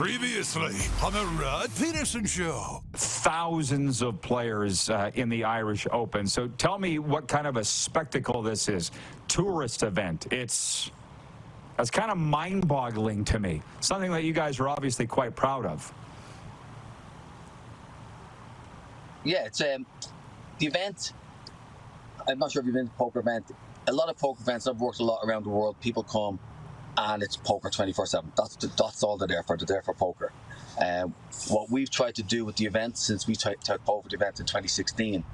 Previously on the Rod Pedersen Show. Thousands of players in the Irish Open. So tell me what kind of a spectacle this is. Tourist event. That's kind of mind-boggling to me. Something that you guys are obviously quite proud of. Yeah, it's the event. I'm not sure if you've been to a poker event. A lot of poker events, I've worked a lot around the world. People come and it's poker 24/7. That's all they're there for. They're there for poker. What we've tried to do with the event since we took over the event in 2016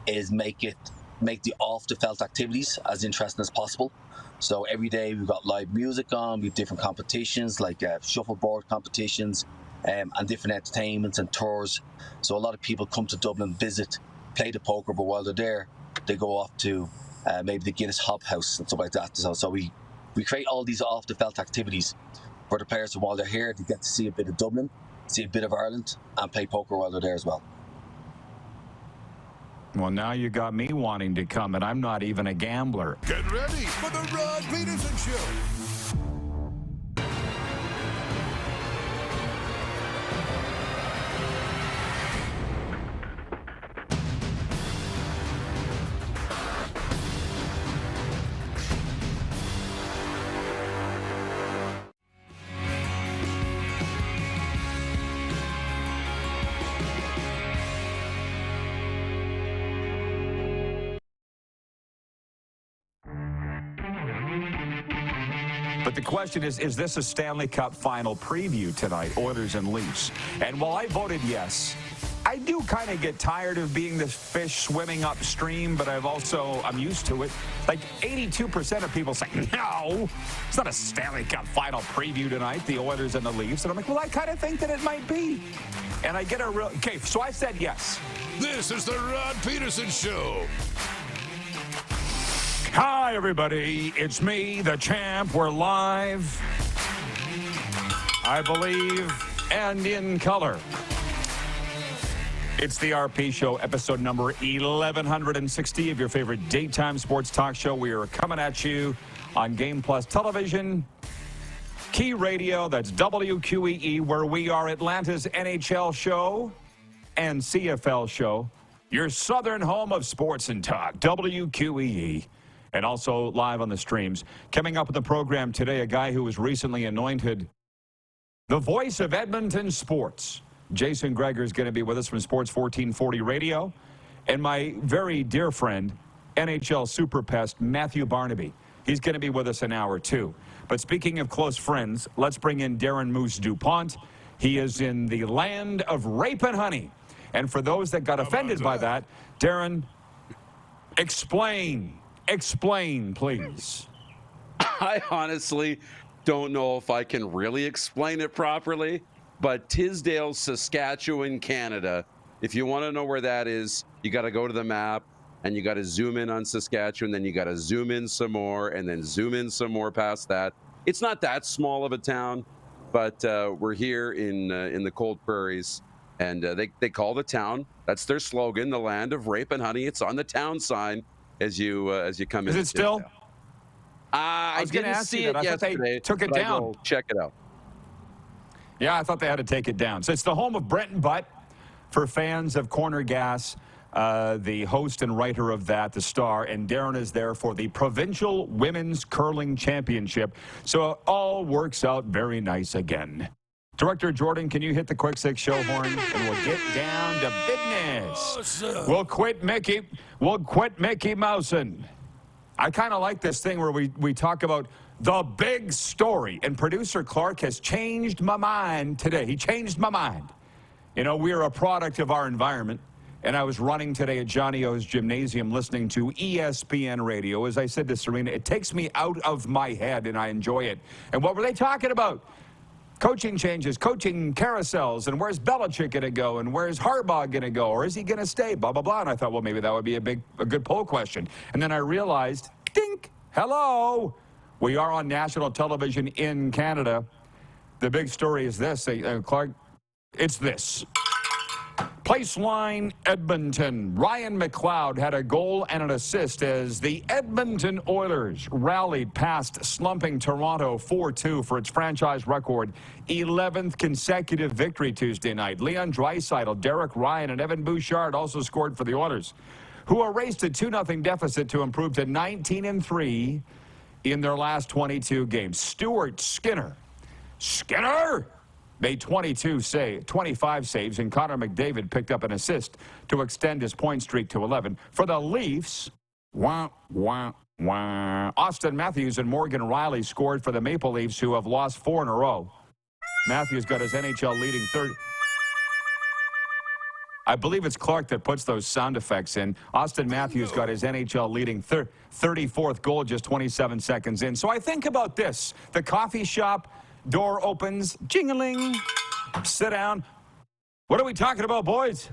is make the off-the-felt activities as interesting as possible. So every day we've got live music on, we have different competitions like shuffleboard competitions and different entertainments and tours. So a lot of people come to Dublin, visit, play the poker, but while they're there, they go off to maybe the Guinness Hop House and stuff like that. So we create all these off-the-felt activities for the players, and while they're here, they get to see a bit of Dublin, see a bit of Ireland, and play poker while they're there as well. Well, now you got me wanting to come, and I'm not even a gambler. Get ready for the Rod Pedersen Show. But the question is this a Stanley Cup final preview tonight, Oilers and Leafs? And while I voted yes, I do kind of get tired of being this fish swimming upstream, but I'm used to it. Like 82% of people say, no, it's not a Stanley Cup final preview tonight, the Oilers and the Leafs. And I'm like, well, I kind of think that it might be. And I get a real, okay, so I said yes. This is the Rod Pedersen Show. Hi, everybody. It's me, the champ. We're live, I believe, and in color. It's the RP Show, episode number 1160 of your favorite daytime sports talk show. We are coming at you on Game Plus Television, Key Radio, that's WQEE, where we are Atlanta's NHL show and CFL show, your southern home of sports and talk, WQEE. And also live on the streams. Coming up with the program today, a guy who was recently anointed the voice of Edmonton sports. Jason Gregor is going to be with us from Sports 1440 Radio. And my very dear friend, NHL super pest, Matthew Barnaby. He's going to be with us an hour, too. But speaking of close friends, let's bring in Darren Moose DuPont. He is in the land of rape and honey. And for those that got offended by that, Darren, explain. Explain, please. I honestly don't know if I can really explain it properly, but Tisdale, Saskatchewan, Canada, if you want to know where that is, you got to go to the map and you got to zoom in on Saskatchewan, then you got to zoom in some more and then zoom in some more past that. It's not that small of a town, but we're here in the cold prairies, and they call the town, that's their slogan, the land of rape and honey. It's on the town sign. As you come in. Is it still? I didn't see it yesterday. They took it down. Check it out. Yeah, I thought they had to take it down. So it's the home of Brent and Butt for fans of Corner Gas, the host and writer of that, the star, and Darren is there for the Provincial Women's Curling Championship. So it all works out very nice again. Director Jordan, can you hit the quick six show horn and we'll get down to business. We'll quit Mickey Mousin'. I kind of like this thing where we talk about the big story, and producer Clark has changed my mind today. He changed my mind. You know, we're a product of our environment, and I was running today at Johnny O's Gymnasium listening to ESPN radio. As I said to Serena, it takes me out of my head, and I enjoy it. And what were they talking about? Coaching changes, coaching carousels, and where's Belichick going to go, and where's Harbaugh going to go, or is he going to stay, blah, blah, blah. And I thought, well, maybe that would be a good poll question. And then I realized, dink, hello, we are on national television in Canada. The big story is this, Clark, it's this. Placeline Edmonton. Ryan McLeod had a goal and an assist as the Edmonton Oilers rallied past slumping Toronto 4-2 for its franchise record 11th consecutive victory Tuesday night. Leon Draisaitl, Derek Ryan, and Evan Bouchard also scored for the Oilers, who erased a 2-0 deficit to improve to 19-3 in their last 22 games. Stuart Skinner made 25 saves, and Connor McDavid picked up an assist to extend his point streak to 11. For the Leafs, Austin Matthews and Morgan Riley scored for the Maple Leafs, who have lost 4 in a row. Matthews got his NHL leading third. I believe it's Clark that puts those sound effects in. Austin Matthews got his NHL leading 34th goal just 27 seconds in. So I think about this. The coffee shop door opens, jingling, sit down. What are we talking about, boys?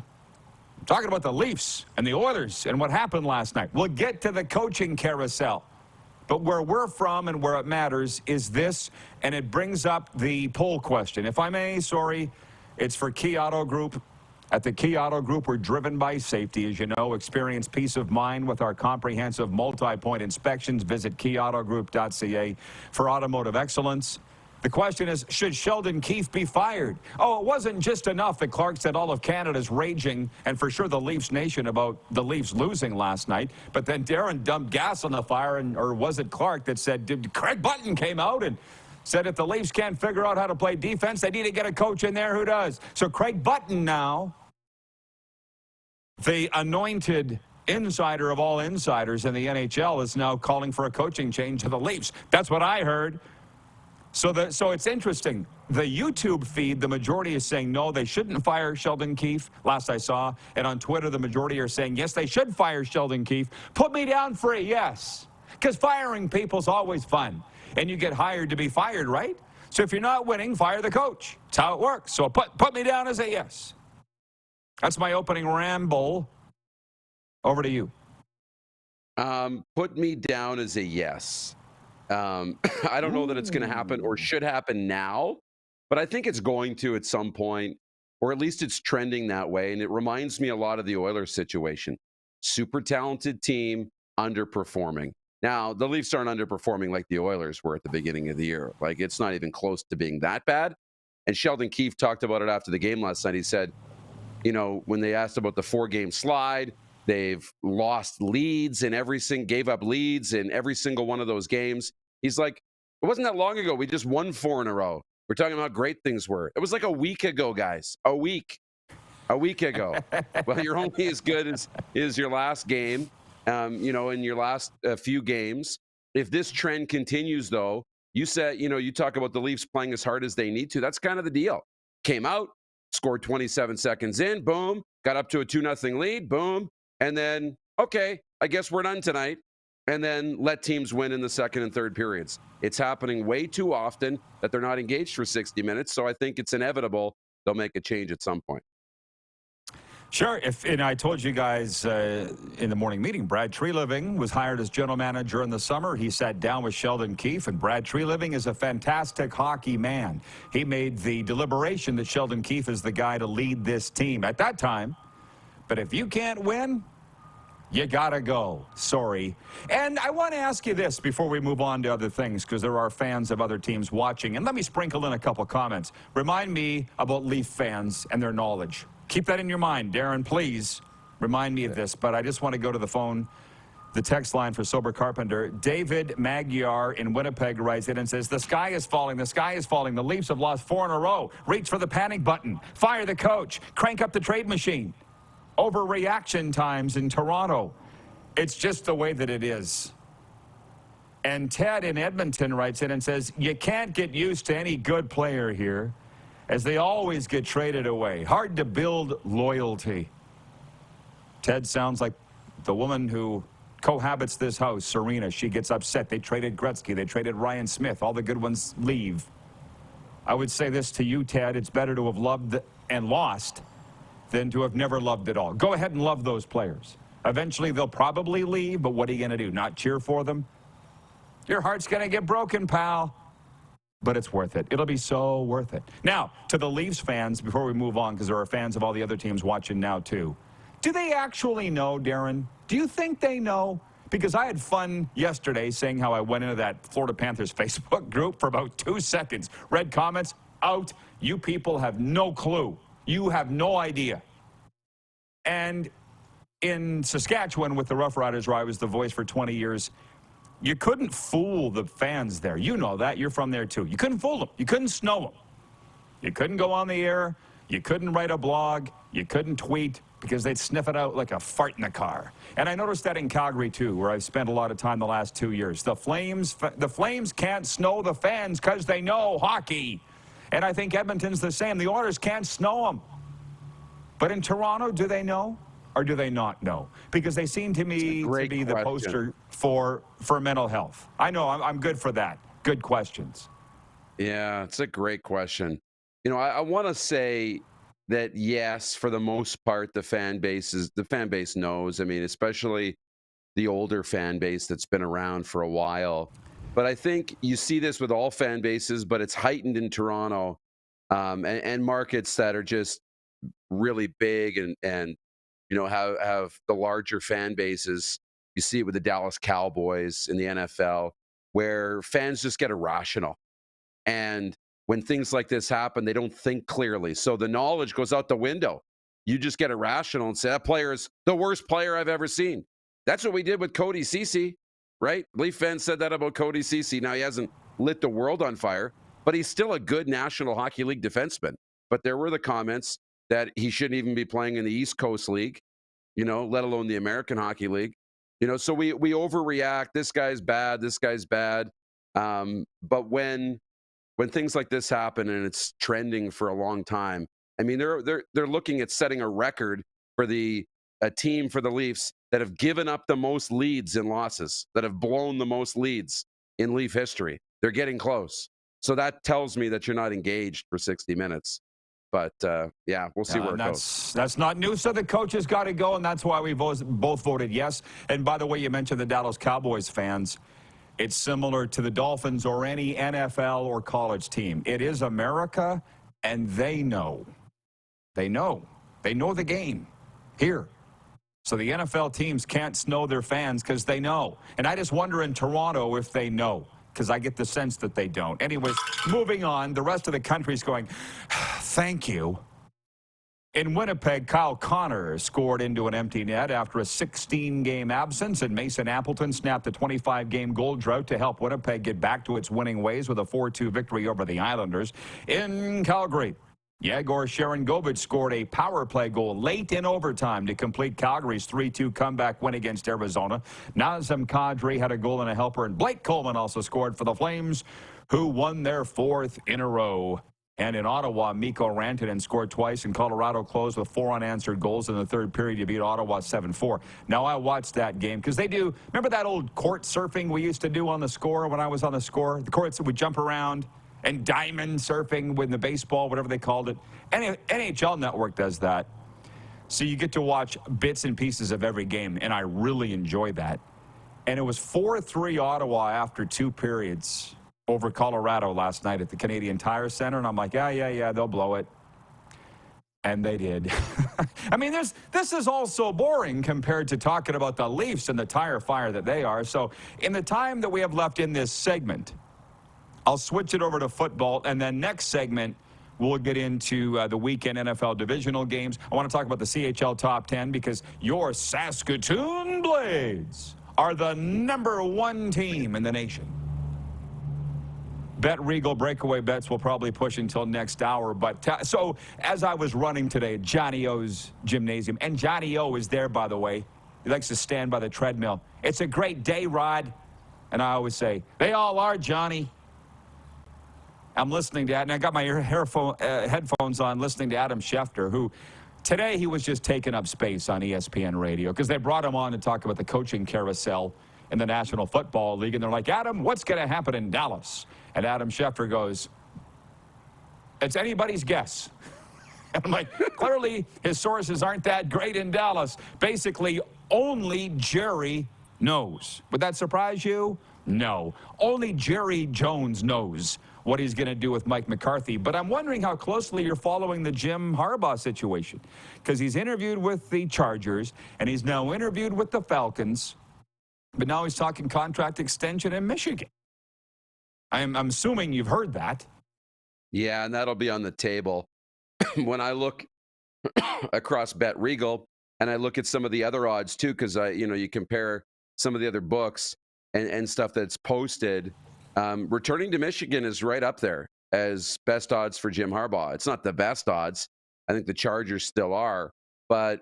I'm talking about the Leafs and the Oilers and what happened last night. We'll get to the coaching carousel. But where we're from and where it matters is this, and it brings up the poll question. If I may, sorry, it's for Key Auto Group. At the Key Auto Group, we're driven by safety. As you know, experience peace of mind with our comprehensive multi-point inspections. Visit keyautogroup.ca for automotive excellence. The question is, should Sheldon Keefe be fired? Oh, it wasn't just enough that Clark said all of Canada's raging, and for sure the Leafs Nation, about the Leafs losing last night. But then Darren dumped gas on the fire, or was it Clark that said, Craig Button came out and said if the Leafs can't figure out how to play defense, they need to get a coach in there who does. So Craig Button now, the anointed insider of all insiders in the NHL, is now calling for a coaching change to the Leafs. That's what I heard. So it's interesting. The YouTube feed, the majority is saying no, they shouldn't fire Sheldon Keefe, last I saw. And on Twitter, the majority are saying, yes, they should fire Sheldon Keefe. Put me down for a yes. Because firing people's always fun. And you get hired to be fired, right? So if you're not winning, fire the coach. That's how it works. So put me down as a yes. That's my opening ramble. Over to you. Put me down as a yes. I don't know that it's going to happen or should happen now, but I think it's going to at some point, or at least it's trending that way. And it reminds me a lot of the Oilers situation. Super talented team, underperforming. Now, the Leafs aren't underperforming like the Oilers were at the beginning of the year. Like, it's not even close to being that bad. And Sheldon Keefe talked about it after the game last night. He said, you know, when they asked about the 4-game slide, they've lost leads in gave up leads in every single one of those games. He's like, it wasn't that long ago. We just won 4 in a row. We're talking about how great things were. It was like a week ago, guys. A week ago. Well, you're only as good as your last game, you know, in your last few games. If this trend continues, though, you said, you know, you talk about the Leafs playing as hard as they need to. That's kind of the deal. Came out, scored 27 seconds in, boom, got up to a 2-0 lead, boom. And then, okay, I guess we're done tonight. And then let teams win in the second and third periods. It's happening way too often that they're not engaged for 60 minutes. So I think it's inevitable they'll make a change at some point. Sure. And I told you guys in the morning meeting, Brad Treliving was hired as general manager in the summer. He sat down with Sheldon Keefe, and Brad Treliving is a fantastic hockey man. He made the deliberation that Sheldon Keefe is the guy to lead this team at that time. But if you can't win, you gotta go. Sorry. And I want to ask you this before we move on to other things, because there are fans of other teams watching. And let me sprinkle in a couple comments. Remind me about Leaf fans and their knowledge. Keep that in your mind. Darren, please remind me of this. But I just want to go to the phone, the text line for Sober Carpenter. David Magyar in Winnipeg writes in and says, the sky is falling. The sky is falling. The Leafs have lost 4 in a row. Reach for the panic button. Fire the coach. Crank up the trade machine. Overreaction times in Toronto. It's just the way that it is. And Ted in Edmonton writes in and says, you can't get used to any good player here, as they always get traded away. Hard to build loyalty. Ted sounds like the woman who cohabits this house, Serena. She gets upset. They traded Gretzky. They traded Ryan Smith. All the good ones leave. I would say this to you, Ted. It's better to have loved and lost than to have never loved at all. Go ahead and love those players. Eventually, they'll probably leave, but what are you going to do? Not cheer for them? Your heart's going to get broken, pal. But it's worth it. It'll be so worth it. Now, to the Leafs fans, before we move on, because there are fans of all the other teams watching now, too. Do they actually know, Darren? Do you think they know? Because I had fun yesterday saying how I went into that Florida Panthers Facebook group for about 2 seconds. Read comments, out. You people have no clue. You have no idea. And in Saskatchewan with the Rough Riders, where I was the voice for 20 years, you couldn't fool the fans there. You know that. You're from there, too. You couldn't fool them. You couldn't snow them. You couldn't go on the air. You couldn't write a blog. You couldn't tweet because they'd sniff it out like a fart in the car. And I noticed that in Calgary, too, where I've spent a lot of time the last 2 years. The Flames can't snow the fans because they know hockey. And I think Edmonton's the same. The Oilers can't snow them. But in Toronto, do they know? Or do they not know? Because they seem to me to be the poster for mental health. I know, I'm good for that. Good questions. Yeah, it's a great question. You know, I want to say that, yes, for the most part, the fan base knows. I mean, especially the older fan base that's been around for a while. But I think you see this with all fan bases, but it's heightened in Toronto and markets that are just really big and you know, have the larger fan bases. You see it with the Dallas Cowboys in the NFL, where fans just get irrational. And when things like this happen, they don't think clearly. So the knowledge goes out the window. You just get irrational and say, that player is the worst player I've ever seen. That's what we did with Cody Ceci, right? Leaf fans said that about Cody Ceci. Now, he hasn't lit the world on fire, but he's still a good National Hockey League defenseman. But there were the comments that he shouldn't even be playing in the East Coast League, you know, let alone the American Hockey League. You know, so we overreact. This guy's bad. This guy's bad. But when things like this happen and it's trending for a long time, I mean, they're looking at setting a record for a team for the Leafs that have given up the most leads in losses, that have blown the most leads in Leaf history. They're getting close. So that tells me that you're not engaged for 60 minutes. But, yeah, we'll see where it goes. That's not new, so the coaches got to go, and that's why we both voted yes. And by the way, you mentioned the Dallas Cowboys fans. It's similar to the Dolphins or any NFL or college team. It is America, and they know. They know. They know the game here. So the NFL teams can't snow their fans because they know. And I just wonder in Toronto if they know, because I get the sense that they don't. Anyways, moving on, the rest of the country's going, thank you. In Winnipeg, Kyle Connor scored into an empty net after a 16-game absence, and Mason Appleton snapped a 25-game goal drought to help Winnipeg get back to its winning ways with a 4-2 victory over the Islanders. In Calgary, Yegor Sharangovich scored a power play goal late in overtime to complete Calgary's 3-2 comeback win against Arizona. Nazem Kadri had a goal and a helper, and Blake Coleman also scored for the Flames, who won their 4th in a row. And in Ottawa, Mikko Rantanen scored twice, and Colorado closed with 4 unanswered goals in the third period to beat Ottawa 7-4. Now, I watched that game because they do, remember that old court surfing we used to do on the Score when I was on the Score? The courts that would jump around, and diamond surfing with the baseball, whatever they called it. NHL Network does that. So you get to watch bits and pieces of every game, and I really enjoy that. And it was 4-3 Ottawa after 2 periods over Colorado last night at the Canadian Tire Center, and I'm like, yeah, they'll blow it. And they did. I mean, this is all so boring compared to talking about the Leafs and the tire fire that they are. So in the time that we have left in this segment, I'll switch it over to football, and then next segment, we'll get into the weekend NFL divisional games. I want to talk about the CHL Top 10 because your Saskatoon Blades are the #1 team in the nation. Bet Regal breakaway bets will probably push until next hour. But so as I was running today at Johnny O's gymnasium, and Johnny O is there, by the way. He likes to stand by the treadmill. It's a great day, Rod. And I always say, they all are, Johnny. I'm listening to that, and I got my headphones on listening to Adam Schefter, who today he was just taking up space on ESPN radio because they brought him on to talk about the coaching carousel in the National Football League. And they're like, Adam, what's going to happen in Dallas? And Adam Schefter goes, it's anybody's guess. And I'm like, clearly his sources aren't that great in Dallas. Basically, only Jerry knows. Would that surprise you? No. Only Jerry Jones knows what he's going to do with Mike McCarthy. But I'm wondering how closely you're following the Jim Harbaugh situation, because he's interviewed with the Chargers, and he's now interviewed with the Falcons, but now he's talking contract extension in Michigan. I'm assuming you've heard that. Yeah, and that'll be on the table. When I look across Bet Regal, and I look at some of the other odds too, because you compare some of the other books and stuff that's posted. Returning to Michigan is right up there as best odds for Jim Harbaugh. It's not the best odds. I think the Chargers still are, but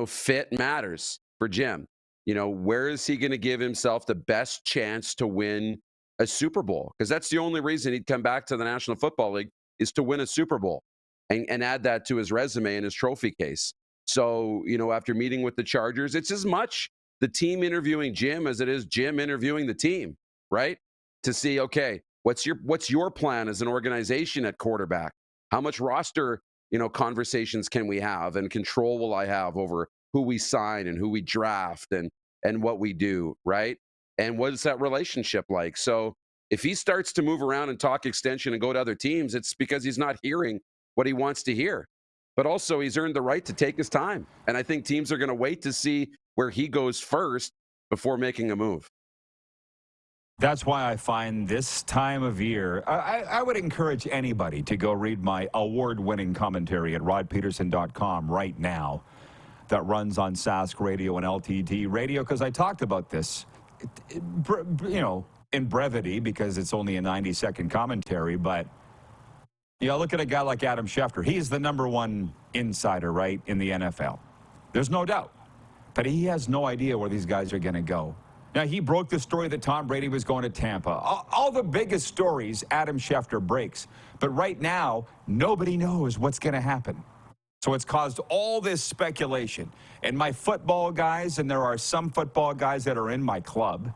fit matters for Jim. Where is he going to give himself the best chance to win a Super Bowl? Because that's the only reason he'd come back to the National Football League, is to win a Super Bowl and add that to his resume and his trophy case. So, after meeting with the Chargers, it's as much the team interviewing Jim as it is Jim interviewing the team, right? To see, okay, what's your plan as an organization at quarterback? How much roster, conversations can we have, and control will I have over who we sign and who we draft and what we do, right? And what is that relationship like? So if he starts to move around and talk extension and go to other teams, it's because he's not hearing what he wants to hear. But also, he's earned the right to take his time. And I think teams are going to wait to see where he goes first before making a move. That's why I find this time of year, I would encourage anybody to go read my award-winning commentary at rodpeterson.com right now that runs on Sask Radio and LTD Radio, because I talked about this, in brevity, because it's only a 90-second commentary. But look at a guy like Adam Schefter. He's the number one insider, right, in the NFL. There's no doubt. But he has no idea where these guys are going to go. Now, he broke the story that Tom Brady was going to Tampa. All the biggest stories Adam Schefter breaks. But right now, nobody knows what's going to happen. So it's caused all this speculation. And my football guys, and there are some football guys that are in my club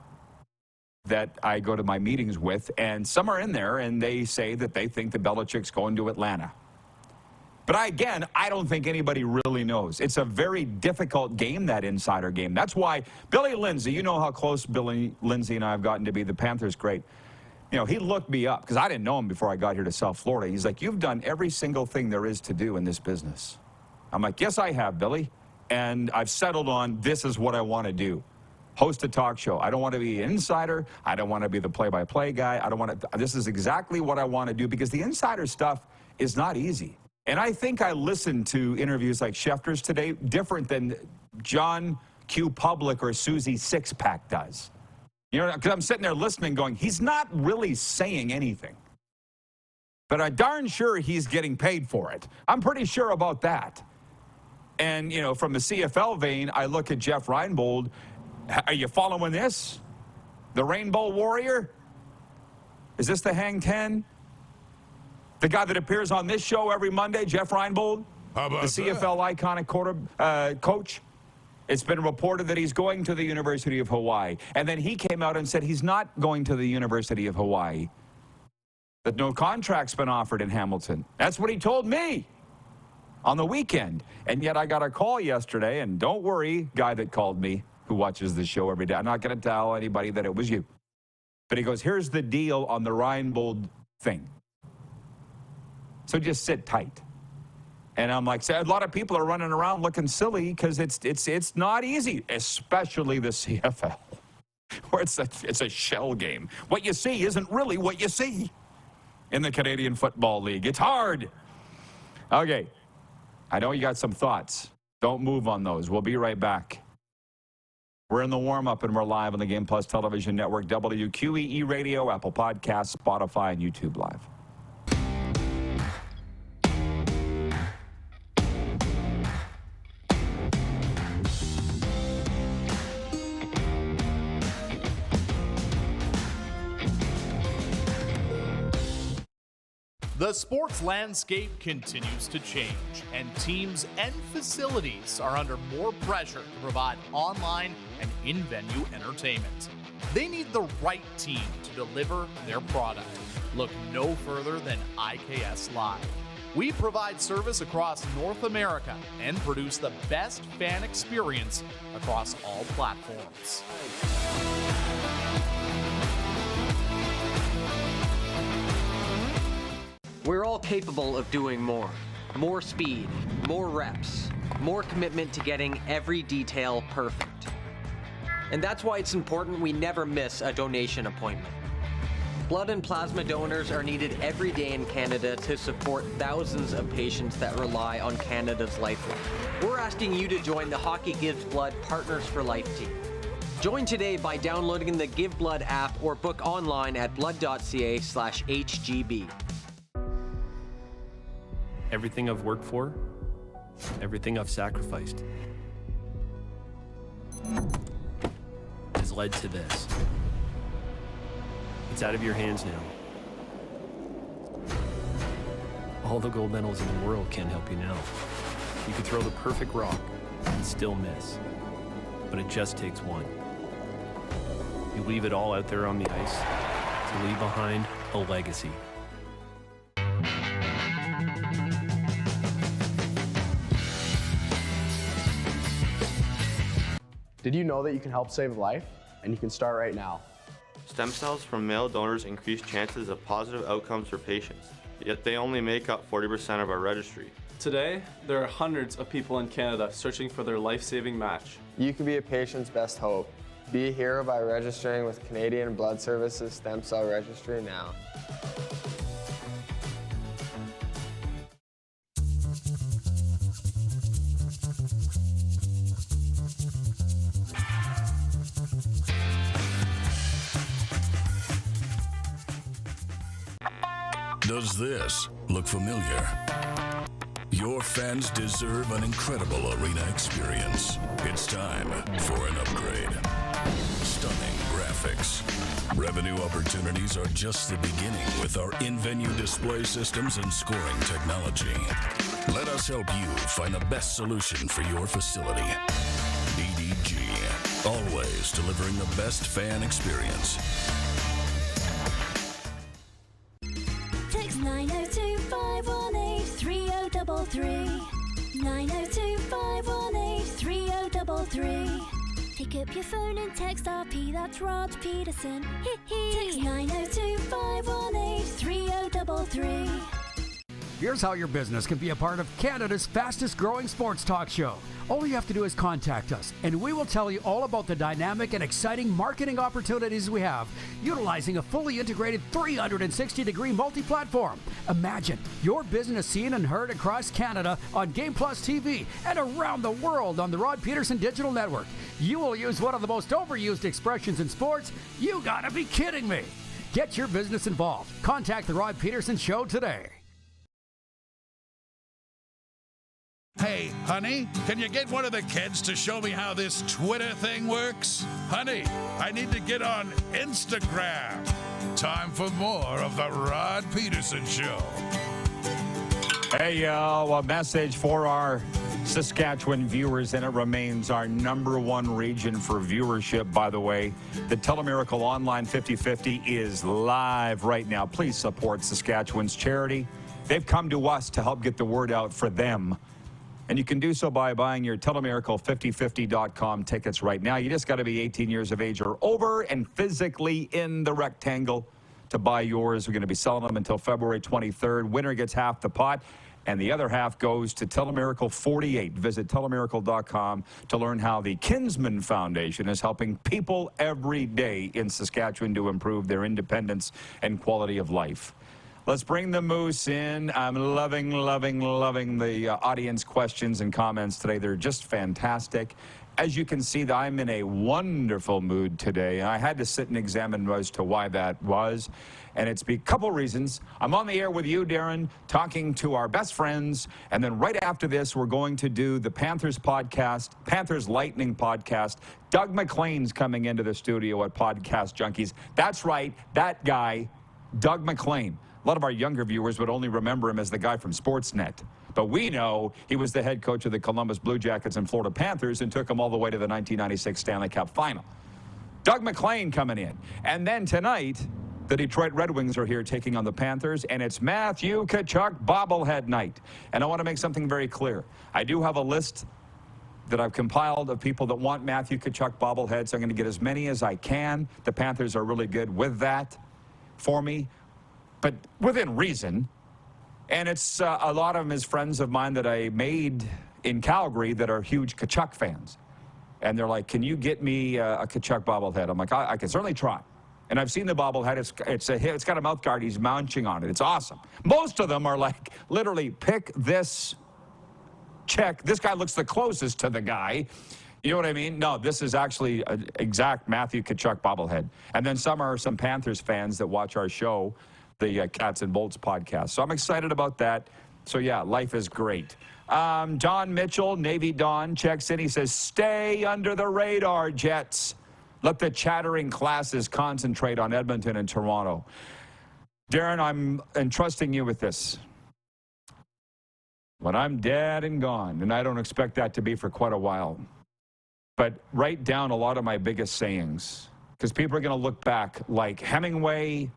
that I go to my meetings with, and some are in there, and they say that they think that Belichick's going to Atlanta. But I don't think anybody really knows. It's a very difficult game, that insider game. That's why Billy Lindsay, you know how close Billy Lindsay and I have gotten to be. The Panthers great. He looked me up, because I didn't know him before I got here to South Florida. He's like, you've done every single thing there is to do in this business. I'm like, yes, I have, Billy. And I've settled on, this is what I want to do. Host a talk show. I don't want to be an insider. I don't want to be the play-by-play guy. This is exactly what I want to do, because the insider stuff is not easy. And I think I listened to interviews like Schefter's today different than John Q. Public or Susie Sixpack does. Because I'm sitting there listening going, he's not really saying anything. But I'm darn sure he's getting paid for it. I'm pretty sure about that. And, from the CFL vein, I look at Jeff Reinbold. Are you following this? The Rainbow Warrior? Is this the Hang 10? The guy that appears on this show every Monday, Jeff Reinbold? How about the CFL iconic coach? It's been reported that he's going to the University of Hawaii. And then he came out and said he's not going to the University of Hawaii. That no contract's been offered in Hamilton. That's what he told me on the weekend. And yet I got a call yesterday, and don't worry, guy that called me who watches the show every day. I'm not going to tell anybody that it was you. But he goes, here's the deal on the Reinbold thing. So just sit tight. And I'm like, a lot of people are running around looking silly, because it's not easy, especially the CFL, where it's a shell game. What you see isn't really what you see in the Canadian Football League. It's hard. Okay. I know you got some thoughts. Don't move on those. We'll be right back. We're in the warm-up, and we're live on the Game Plus Television Network, WQEE Radio, Apple Podcasts, Spotify, and YouTube Live. The sports landscape continues to change, and teams and facilities are under more pressure to provide online and in-venue entertainment. They need the right team to deliver their product. Look no further than IKS Live. We provide service across North America and produce the best fan experience across all platforms. capable of doing more. More speed, more reps, more commitment to getting every detail perfect. And that's why it's important we never miss a donation appointment. Blood and plasma donors are needed every day in Canada to support thousands of patients that rely on Canada's lifeline. We're asking you to join the Hockey Gives Blood Partners for Life team. Join today by downloading the Give Blood app or book online at blood.ca/HGB. Everything I've worked for, everything I've sacrificed, has led to this. It's out of your hands now. All the gold medals in the world can't help you now. You can throw the perfect rock and still miss, but it just takes one. You leave it all out there on the ice to leave behind a legacy. Did you know that you can help save a life? And you can start right now. Stem cells from male donors increase chances of positive outcomes for patients, yet they only make up 40% of our registry. Today, there are hundreds of people in Canada searching for their life-saving match. You can be a patient's best hope. Be a hero by registering with Canadian Blood Services Stem Cell Registry now. Does this look familiar? Your fans deserve an incredible arena experience. It's time for an upgrade. Stunning graphics. Revenue opportunities are just the beginning with our in-venue display systems and scoring technology. Let us help you find the best solution for your facility. DDG, always delivering the best fan experience. Text 902-518-3033. 902-518-3033. Pick up your phone and text RP, that's Rod Pedersen. Text 902-518-3033. Here's how your business can be a part of Canada's fastest growing sports talk show. All you have to do is contact us, and we will tell you all about the dynamic and exciting marketing opportunities we have, utilizing a fully integrated 360-degree multi-platform. Imagine your business seen and heard across Canada on Game Plus TV and around the world on the Rod Pedersen Digital Network. You will use one of the most overused expressions in sports. You gotta be kidding me. Get your business involved. Contact the Rod Pedersen Show today. Hey, honey, can you get one of the kids to show me how this Twitter thing works? Honey, I need to get on Instagram. Time for more of the Rod Pedersen Show. Hey, a message for our Saskatchewan viewers, and it remains our #1 region for viewership, by the way. The Telemiracle Online 50/50 is live right now. Please support Saskatchewan's charity. They've come to us to help get the word out for them. And you can do so by buying your telemiracle5050.com tickets right now. You just got to be 18 years of age or over and physically in the rectangle to buy yours. We're going to be selling them until February 23rd. Winner gets half the pot, and the other half goes to Telemiracle 48. Visit telemiracle.com to learn how the Kinsman Foundation is helping people every day in Saskatchewan to improve their independence and quality of life. Let's bring the Moose in. I'm loving the audience questions and comments today. They're just fantastic. As you can see, I'm in a wonderful mood today. I had to sit and examine as to why that was. And it's a couple reasons. I'm on the air with you, Darren, talking to our best friends. And then right after this, we're going to do the Panthers podcast, Panthers Lightning podcast. Doug McLean's coming into the studio at Podcast Junkies. That's right, that guy, Doug McLean. A lot of our younger viewers would only remember him as the guy from Sportsnet. But we know he was the head coach of the Columbus Blue Jackets and Florida Panthers and took them all the way to the 1996 Stanley Cup final. Doug McLean coming in. And then tonight, the Detroit Red Wings are here taking on the Panthers, and it's Matthew Tkachuk bobblehead night. And I want to make something very clear. I do have a list that I've compiled of people that want Matthew Tkachuk bobbleheads. I'm going to get as many as I can. The Panthers are really good with that for me, but within reason. And it's a lot of them is friends of mine that I made in Calgary that are huge Tkachuk fans. And they're like, can you get me a Tkachuk bobblehead? I'm like, I can certainly try. And I've seen the bobblehead. It's got a mouth guard. He's munching on it. It's awesome. Most of them are like, literally, pick this, check. This guy looks the closest to the guy. You know what I mean? No, this is actually an exact Matthew Tkachuk bobblehead. And then some are some Panthers fans that watch our show, the Cats and Bolts podcast. So I'm excited about that. So, yeah, life is great. Don Mitchell, Navy Don, checks in. He says, stay under the radar, Jets. Let the chattering classes concentrate on Edmonton and Toronto. Darren, I'm entrusting you with this. When I'm dead and gone, and I don't expect that to be for quite a while, but write down a lot of my biggest sayings, because people are going to look back like Hemingway,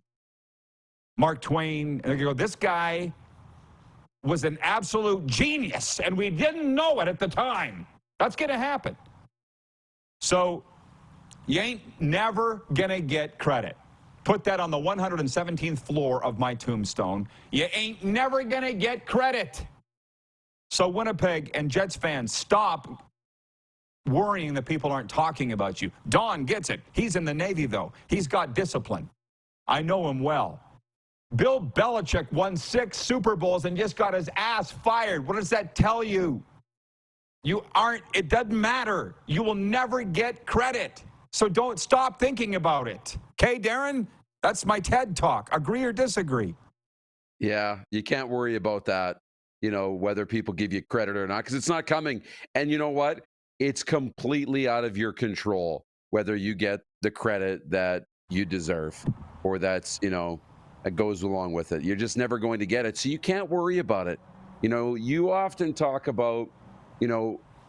Mark Twain, and they're going to go, this guy was an absolute genius, and we didn't know it at the time. That's going to happen. So you ain't never going to get credit. Put that on the 117th floor of my tombstone. You ain't never going to get credit. So Winnipeg and Jets fans, stop worrying that people aren't talking about you. Don gets it. He's in the Navy, though. He's got discipline. I know him well. Bill Belichick won 6 Super Bowls and just got his ass fired. What does that tell you? It doesn't matter. You will never get credit. So don't stop thinking about it. Okay, Darren? That's my TED Talk. Agree or disagree? Yeah, you can't worry about that, whether people give you credit or not, because it's not coming. And you know what? It's completely out of your control whether you get the credit that you deserve or that's, that goes along with it. You're just never going to get it. So you can't worry about it. You often talk about,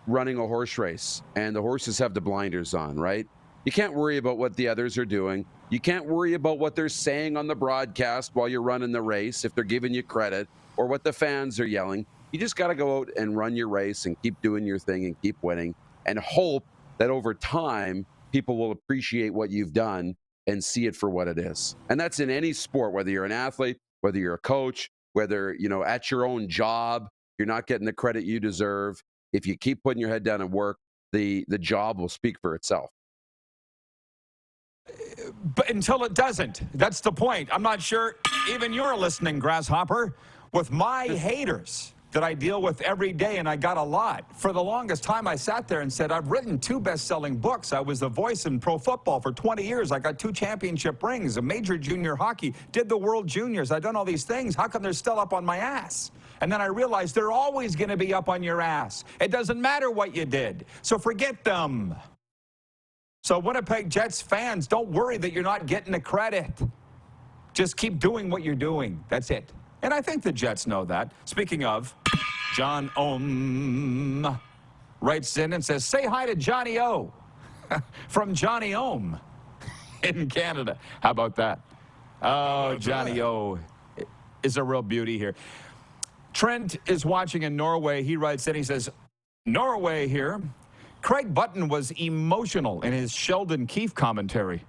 running a horse race and the horses have the blinders on, right? You can't worry about what the others are doing. You can't worry about what they're saying on the broadcast while you're running the race, if they're giving you credit, or what the fans are yelling. You just got to go out and run your race and keep doing your thing and keep winning and hope that over time people will appreciate what you've done and see it for what it is. And that's in any sport, whether you're an athlete, whether you're a coach, whether, at your own job, you're not getting the credit you deserve. If you keep putting your head down and work, the job will speak for itself. But until it doesn't, that's the point. I'm not sure even you're listening, Grasshopper, with my haters that I deal with every day, and I got a lot. For the longest time, I sat there and said, I've written 2 best-selling books. I was the voice in pro football for 20 years. I got 2 championship rings, a major junior hockey, did the World Juniors. I've done all these things. How come they're still up on my ass? And then I realized they're always going to be up on your ass. It doesn't matter what you did. So forget them. So Winnipeg Jets fans, don't worry that you're not getting the credit. Just keep doing what you're doing. That's it. And I think the Jets know that. Speaking of, John Ohm writes in and says, say hi to Johnny O from Johnny Ohm in Canada. How about that? Oh, Johnny O is a real beauty here. Trent is watching in Norway. He writes in, he says, Norway here. Craig Button was emotional in his Sheldon Keefe commentary.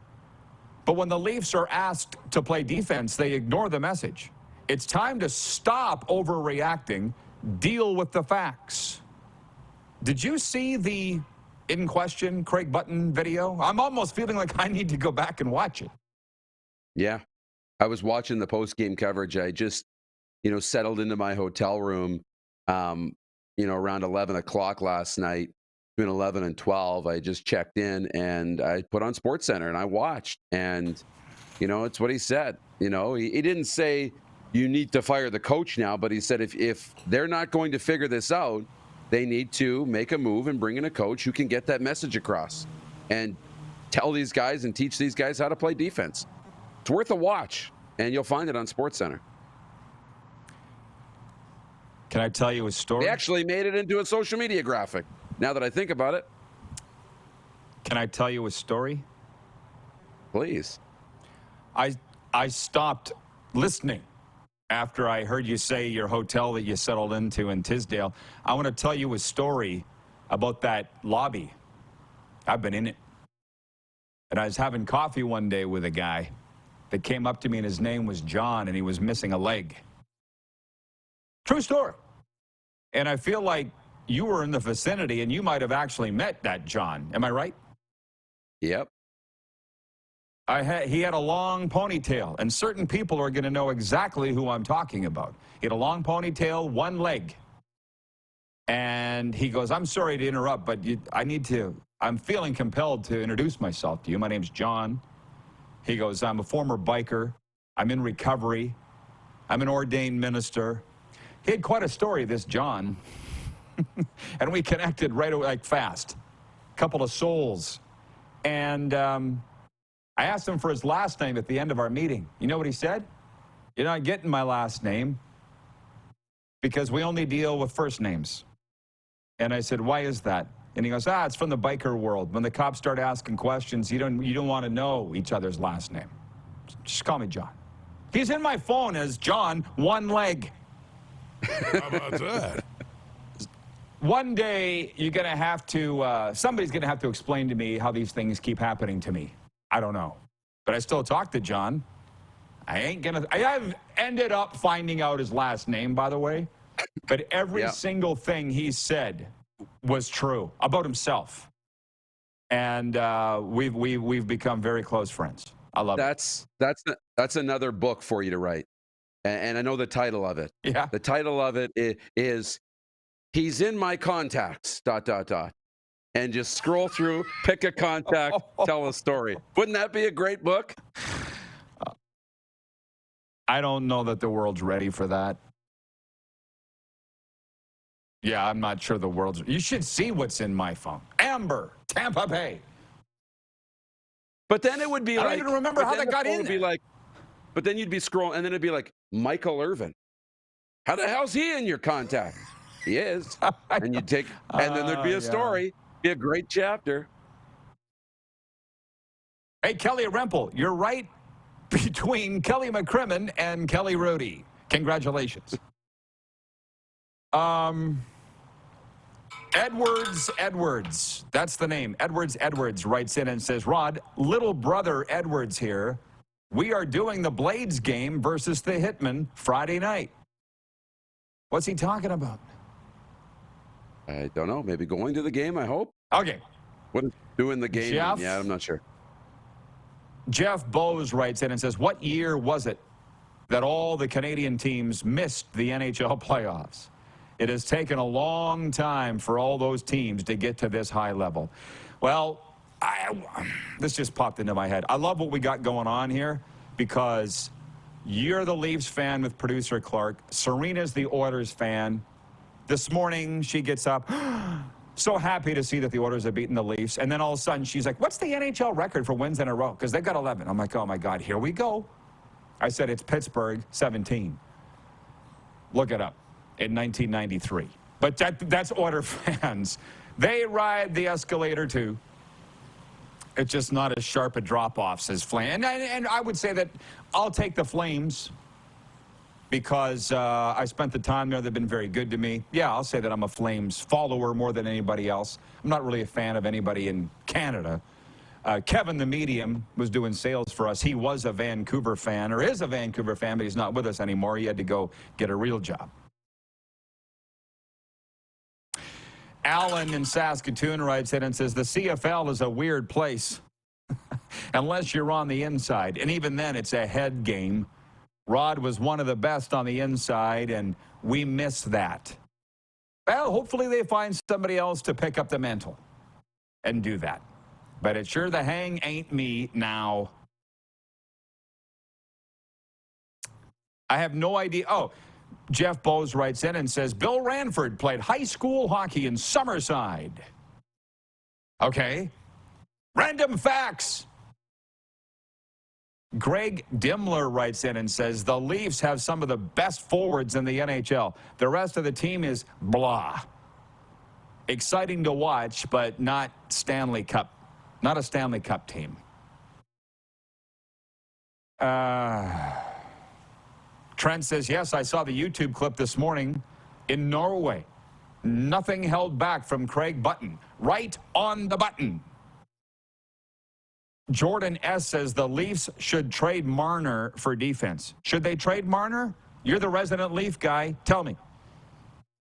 But when the Leafs are asked to play defense, they ignore the message. It's time to stop overreacting, deal with the facts. Did you see the in question Craig Button video? I'm almost feeling like I need to go back and watch it. Yeah. I was watching the post-game coverage. I just, settled into my hotel room, around 11 o'clock last night. Between 11 and 12, I just checked in and I put on SportsCenter and I watched. And, it's what he said. He didn't say you need to fire the coach now, but he said if they're not going to figure this out, they need to make a move and bring in a coach who can get that message across and tell these guys and teach these guys how to play defense. It's worth a watch, and you'll find it on SportsCenter. Can I tell you a story? They actually made it into a social media graphic, now that I think about it. Can I tell you a story? Please. I stopped listening after I heard you say your hotel that you settled into in Tisdale. I want to tell you a story about that lobby. I've been in it. And I was having coffee one day with a guy that came up to me, and his name was John, and he was missing a leg. True story. And I feel like you were in the vicinity and you might have actually met that John. Am I right? Yep. He had a long ponytail, and certain people are going to know exactly who I'm talking about. He had a long ponytail, one leg. And he goes, I'm sorry to interrupt, but I'm feeling compelled to introduce myself to you. My name's John. He goes, I'm a former biker. I'm in recovery. I'm an ordained minister. He had quite a story, this John. And we connected right away, like fast. Couple of souls. And I asked him for his last name at the end of our meeting. You know what he said? You're not getting my last name because we only deal with first names. And I said, why is that? And he goes, it's from the biker world. When the cops start asking questions, you don't want to know each other's last name. Just call me John. He's in my phone as John, one leg. How about that? One day, you're going to have to, somebody's going to have to explain to me how these things keep happening to me. I don't know. But I still talk to John. I have ended up finding out his last name, by the way. But every single thing he said was true about himself. And we've become very close friends. I love it. That's another book for you to write. And I know the title of it. Yeah. The title of it is He's in My Contacts, ... And just scroll through, pick a contact, tell a story. Wouldn't that be a great book? I don't know that the world's ready for that. Yeah, I'm not sure the world's... You should see what's in my phone. Amber, Tampa Bay. But then it would be like... I don't even remember how that got in there. Be like, but then you'd be scrolling, and then it'd be like, Michael Irvin. How the hell's he in your contact? He is. And you'd take... And then there'd be a story. Be a great chapter. Hey, Kelly Rempel, you're right between Kelly McCrimmon and Kelly Rudy. Congratulations. Edwards, that's the name. Edwards writes in and says, Rod, little brother Edwards here. We are doing the Blades game versus the Hitmen Friday night. What's he talking about? I don't know. Maybe going to the game, I hope. Okay. What is doing the game? Jeff? Yeah, I'm not sure. Jeff Bowes writes in and says, what year was it that all the Canadian teams missed the NHL playoffs? It has taken a long time for all those teams to get to this high level. Well, this just popped into my head. I love what we got going on here because you're the Leafs fan with producer Clark. Serena's the Oilers fan. This morning, she gets up, so happy to see that the Oilers have beaten the Leafs. And then all of a sudden, she's like, what's the NHL record for wins in a row? Because they've got 11. I'm like, oh, my God, here we go. I said, it's Pittsburgh, 17. Look it up. In 1993. But that's Oilers fans. They ride the escalator, too. It's just not as sharp a drop-offs as Flames. And I would say that I'll take the Flames because I spent the time there. They've been very good to me. Yeah, I'll say that I'm a Flames follower more than anybody else. I'm not really a fan of anybody in Canada. Kevin, the medium, was doing sales for us. He was a Vancouver fan, or is a Vancouver fan, but he's not with us anymore. He had to go get a real job. Alan in Saskatoon writes in and says, the CFL is a weird place unless you're on the inside. And even then, it's a head game. Rod was one of the best on the inside, and we miss that. Well, hopefully they find somebody else to pick up the mantle and do that. But it's sure the hang ain't me now. I have no idea. Oh, Jeff Bowes writes in and says, Bill Ranford played high school hockey in Summerside. Okay. Random facts. Greg Dimmler writes in and says, the Leafs have some of the best forwards in the NHL. The rest of the team is blah. Exciting to watch, but not Stanley Cup. Not a Stanley Cup team. Trent says, yes, I saw the YouTube clip this morning in Norway. Nothing held back from Craig Button. Right on the button. Jordan S. says the Leafs should trade Marner for defense. Should they trade Marner? You're the resident Leaf guy. Tell me.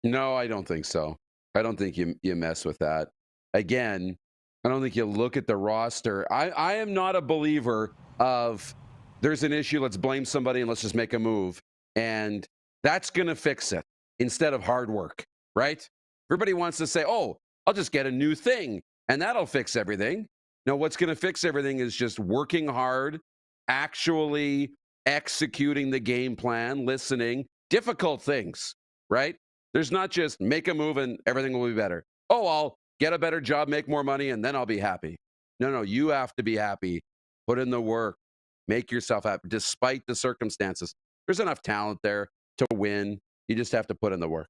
No, I don't think so. I don't think you mess with that. Again, I don't think you look at the roster. I am not a believer of there's an issue, let's blame somebody and let's just make a move. And that's going to fix it instead of hard work, right? Everybody wants to say, oh, I'll just get a new thing and that'll fix everything. No, what's going to fix everything is just working hard, actually executing the game plan, listening, difficult things, right? There's not just make a move and everything will be better. Oh, I'll get a better job, make more money, and then I'll be happy. No, you have to be happy. Put in the work. Make yourself happy despite the circumstances. There's enough talent there to win. You just have to put in the work.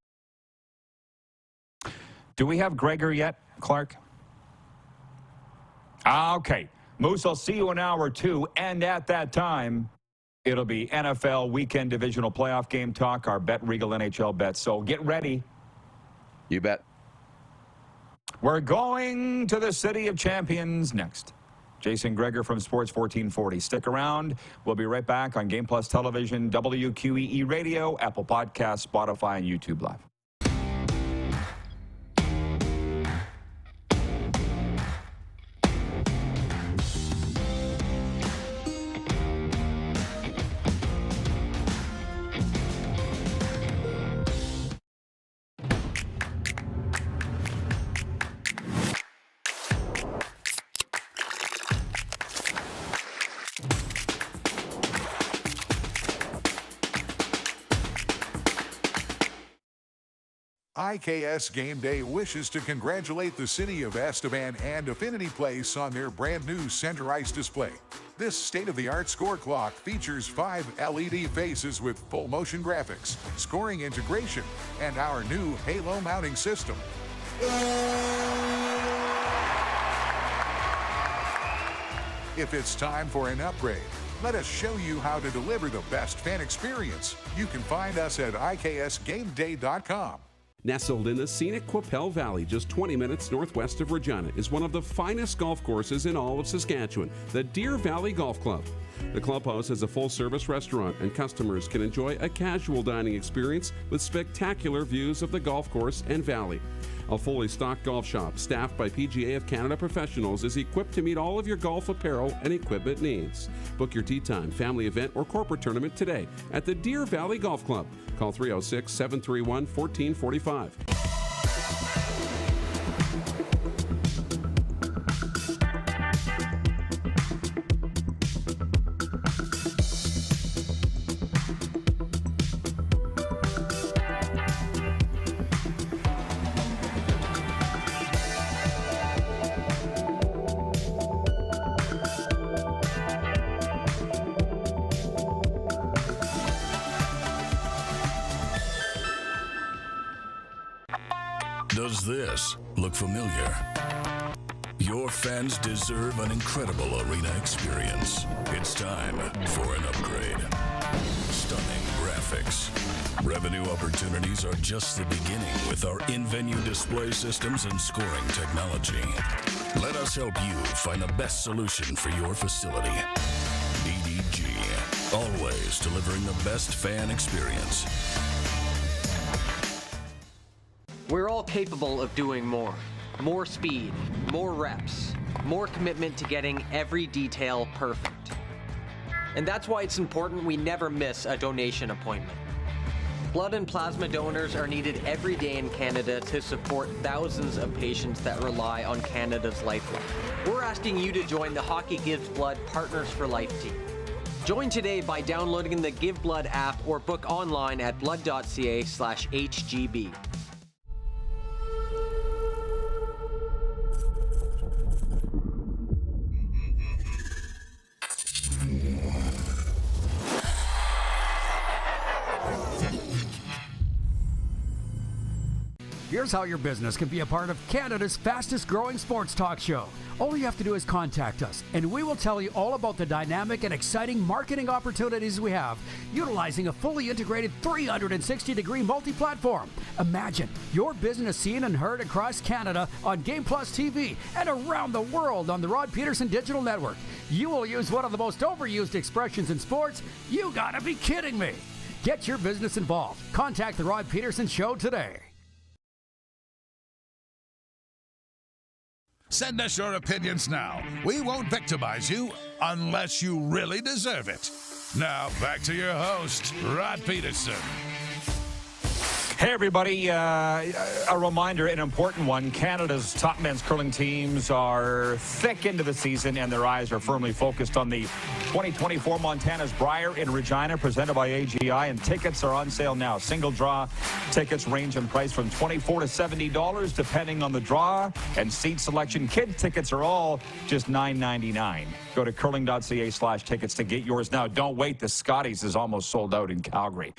Do we have Gregor yet, Clark? Okay. Moose, I'll see you in hour 2. And at that time, it'll be NFL weekend divisional playoff game talk, our Bet Regal NHL bet. So get ready. You bet. We're going to the City of Champions next. Jason Gregor from Sports 1440. Stick around. We'll be right back on Game Plus Television, WQEE Radio, Apple Podcasts, Spotify, and YouTube Live. IKS Game Day wishes to congratulate the City of Estevan and Affinity Place on their brand new center ice display. This state-of-the-art score clock features 5 LED faces with full motion graphics, scoring integration, and our new Halo mounting system. If it's time for an upgrade, let us show you how to deliver the best fan experience. You can find us at IKSGameDay.com. Nestled in the scenic Qu'Appelle Valley, just 20 minutes northwest of Regina, is one of the finest golf courses in all of Saskatchewan, the Deer Valley Golf Club. The clubhouse has a full-service restaurant, and customers can enjoy a casual dining experience with spectacular views of the golf course and valley. A fully stocked golf shop, staffed by PGA of Canada professionals, is equipped to meet all of your golf apparel and equipment needs. Book your tee time, family event, or corporate tournament today at the Deer Valley Golf Club. Call 306-731-1445. Does this look familiar? Your fans deserve an incredible arena experience. It's time for an upgrade. Stunning graphics. Revenue opportunities are just the beginning with our in-venue display systems and scoring technology. Let us help you find the best solution for your facility. EDG, always delivering the best fan experience. We're all capable of doing more. More speed, more reps, more commitment to getting every detail perfect. And that's why it's important we never miss a donation appointment. Blood and plasma donors are needed every day in Canada to support thousands of patients that rely on Canada's lifeline. We're asking you to join the Hockey Gives Blood Partners for Life team. Join today by downloading the Give Blood app or book online at blood.ca/HGB. Here's how your business can be a part of Canada's fastest growing sports talk show. All you have to do is contact us, and we will tell you all about the dynamic and exciting marketing opportunities we have, utilizing a fully integrated 360-degree multi-platform. Imagine your business seen and heard across Canada on Game Plus TV and around the world on the Rod Pedersen Digital Network. You will use one of the most overused expressions in sports. You gotta be kidding me. Get your business involved. Contact the Rod Pedersen Show today. Send us your opinions now. We won't victimize you unless you really deserve it. Now, back to your host, Rod Pedersen. Hey, everybody. A reminder, an important one. Canada's top men's curling teams are thick into the season, and their eyes are firmly focused on the 2024 Montana's Brier in Regina, presented by AGI, and tickets are on sale now. Single draw tickets range in price from $24 to $70, depending on the draw and seat selection. Kids tickets are all just $9.99. Go to curling.ca/tickets to get yours now. Don't wait. The Scotties is almost sold out in Calgary.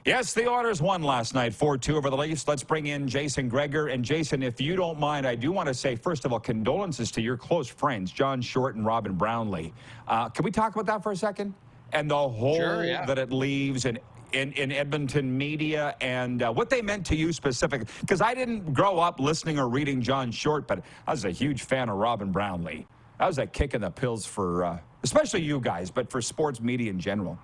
Yes, the Oilers won last night, 4-2 over the Leafs. Let's bring in Jason Gregor. And Jason, if you don't mind, I do want to say, first of all, condolences to your close friends, John Short and Robin Brownlee. Can we talk about that for a second? And the hole that it leaves in Edmonton media and what they meant to you specifically. Because I didn't grow up listening or reading John Short, but I was a huge fan of Robin Brownlee. That was a kick in the pills for, especially you guys, but for sports media in general.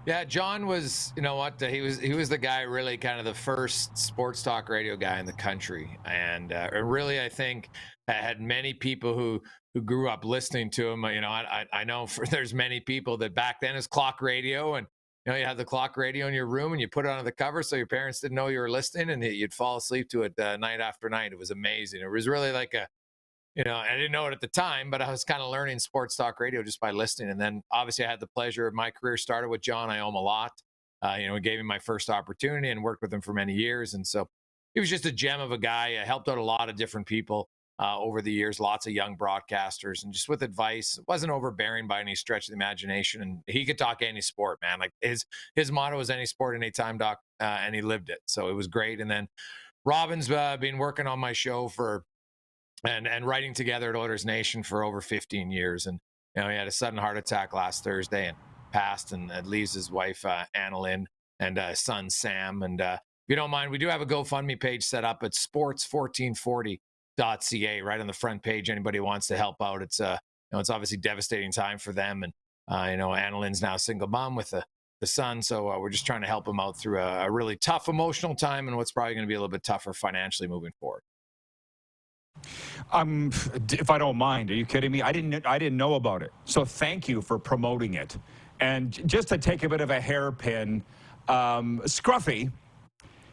Yeah, John was, you know what, he was the guy, really kind of the first sports talk radio guy in the country. And really, I think, had many people who grew up listening to him. You know, I know there's many people that back then is clock radio, and, you know, you had the clock radio in your room and you put it on the cover so your parents didn't know you were listening, and you'd fall asleep to it night after night. It was amazing. It was really like you know, I didn't know it at the time, but I was kind of learning sports talk radio just by listening. And then obviously I had the pleasure of my career started with John. I owe him a lot. You know, he gave me my first opportunity and worked with him for many years. And so he was just a gem of a guy. Helped out a lot of different people over the years, lots of young broadcasters, and just with advice. It wasn't overbearing by any stretch of the imagination. And he could talk any sport, man. Like his motto was any sport, any time, doc, and he lived it. So it was great. And then Robin's been working on my show and writing together at Oilers Nation for over 15 years. And, you know, he had a sudden heart attack last Thursday and passed, and leaves his wife, Annalyn, and son, Sam. And if you don't mind, we do have a GoFundMe page set up at sports1440.ca, right on the front page. Anybody wants to help out. It's, you know, it's obviously a devastating time for them. And, you know, Annalyn's now a single mom with the son. So we're just trying to help him out through a really tough emotional time and what's probably going to be a little bit tougher financially moving forward. If I don't mind, are you kidding me? I didn't know about it. So thank you for promoting it. And just to take a bit of a hairpin, Scruffy,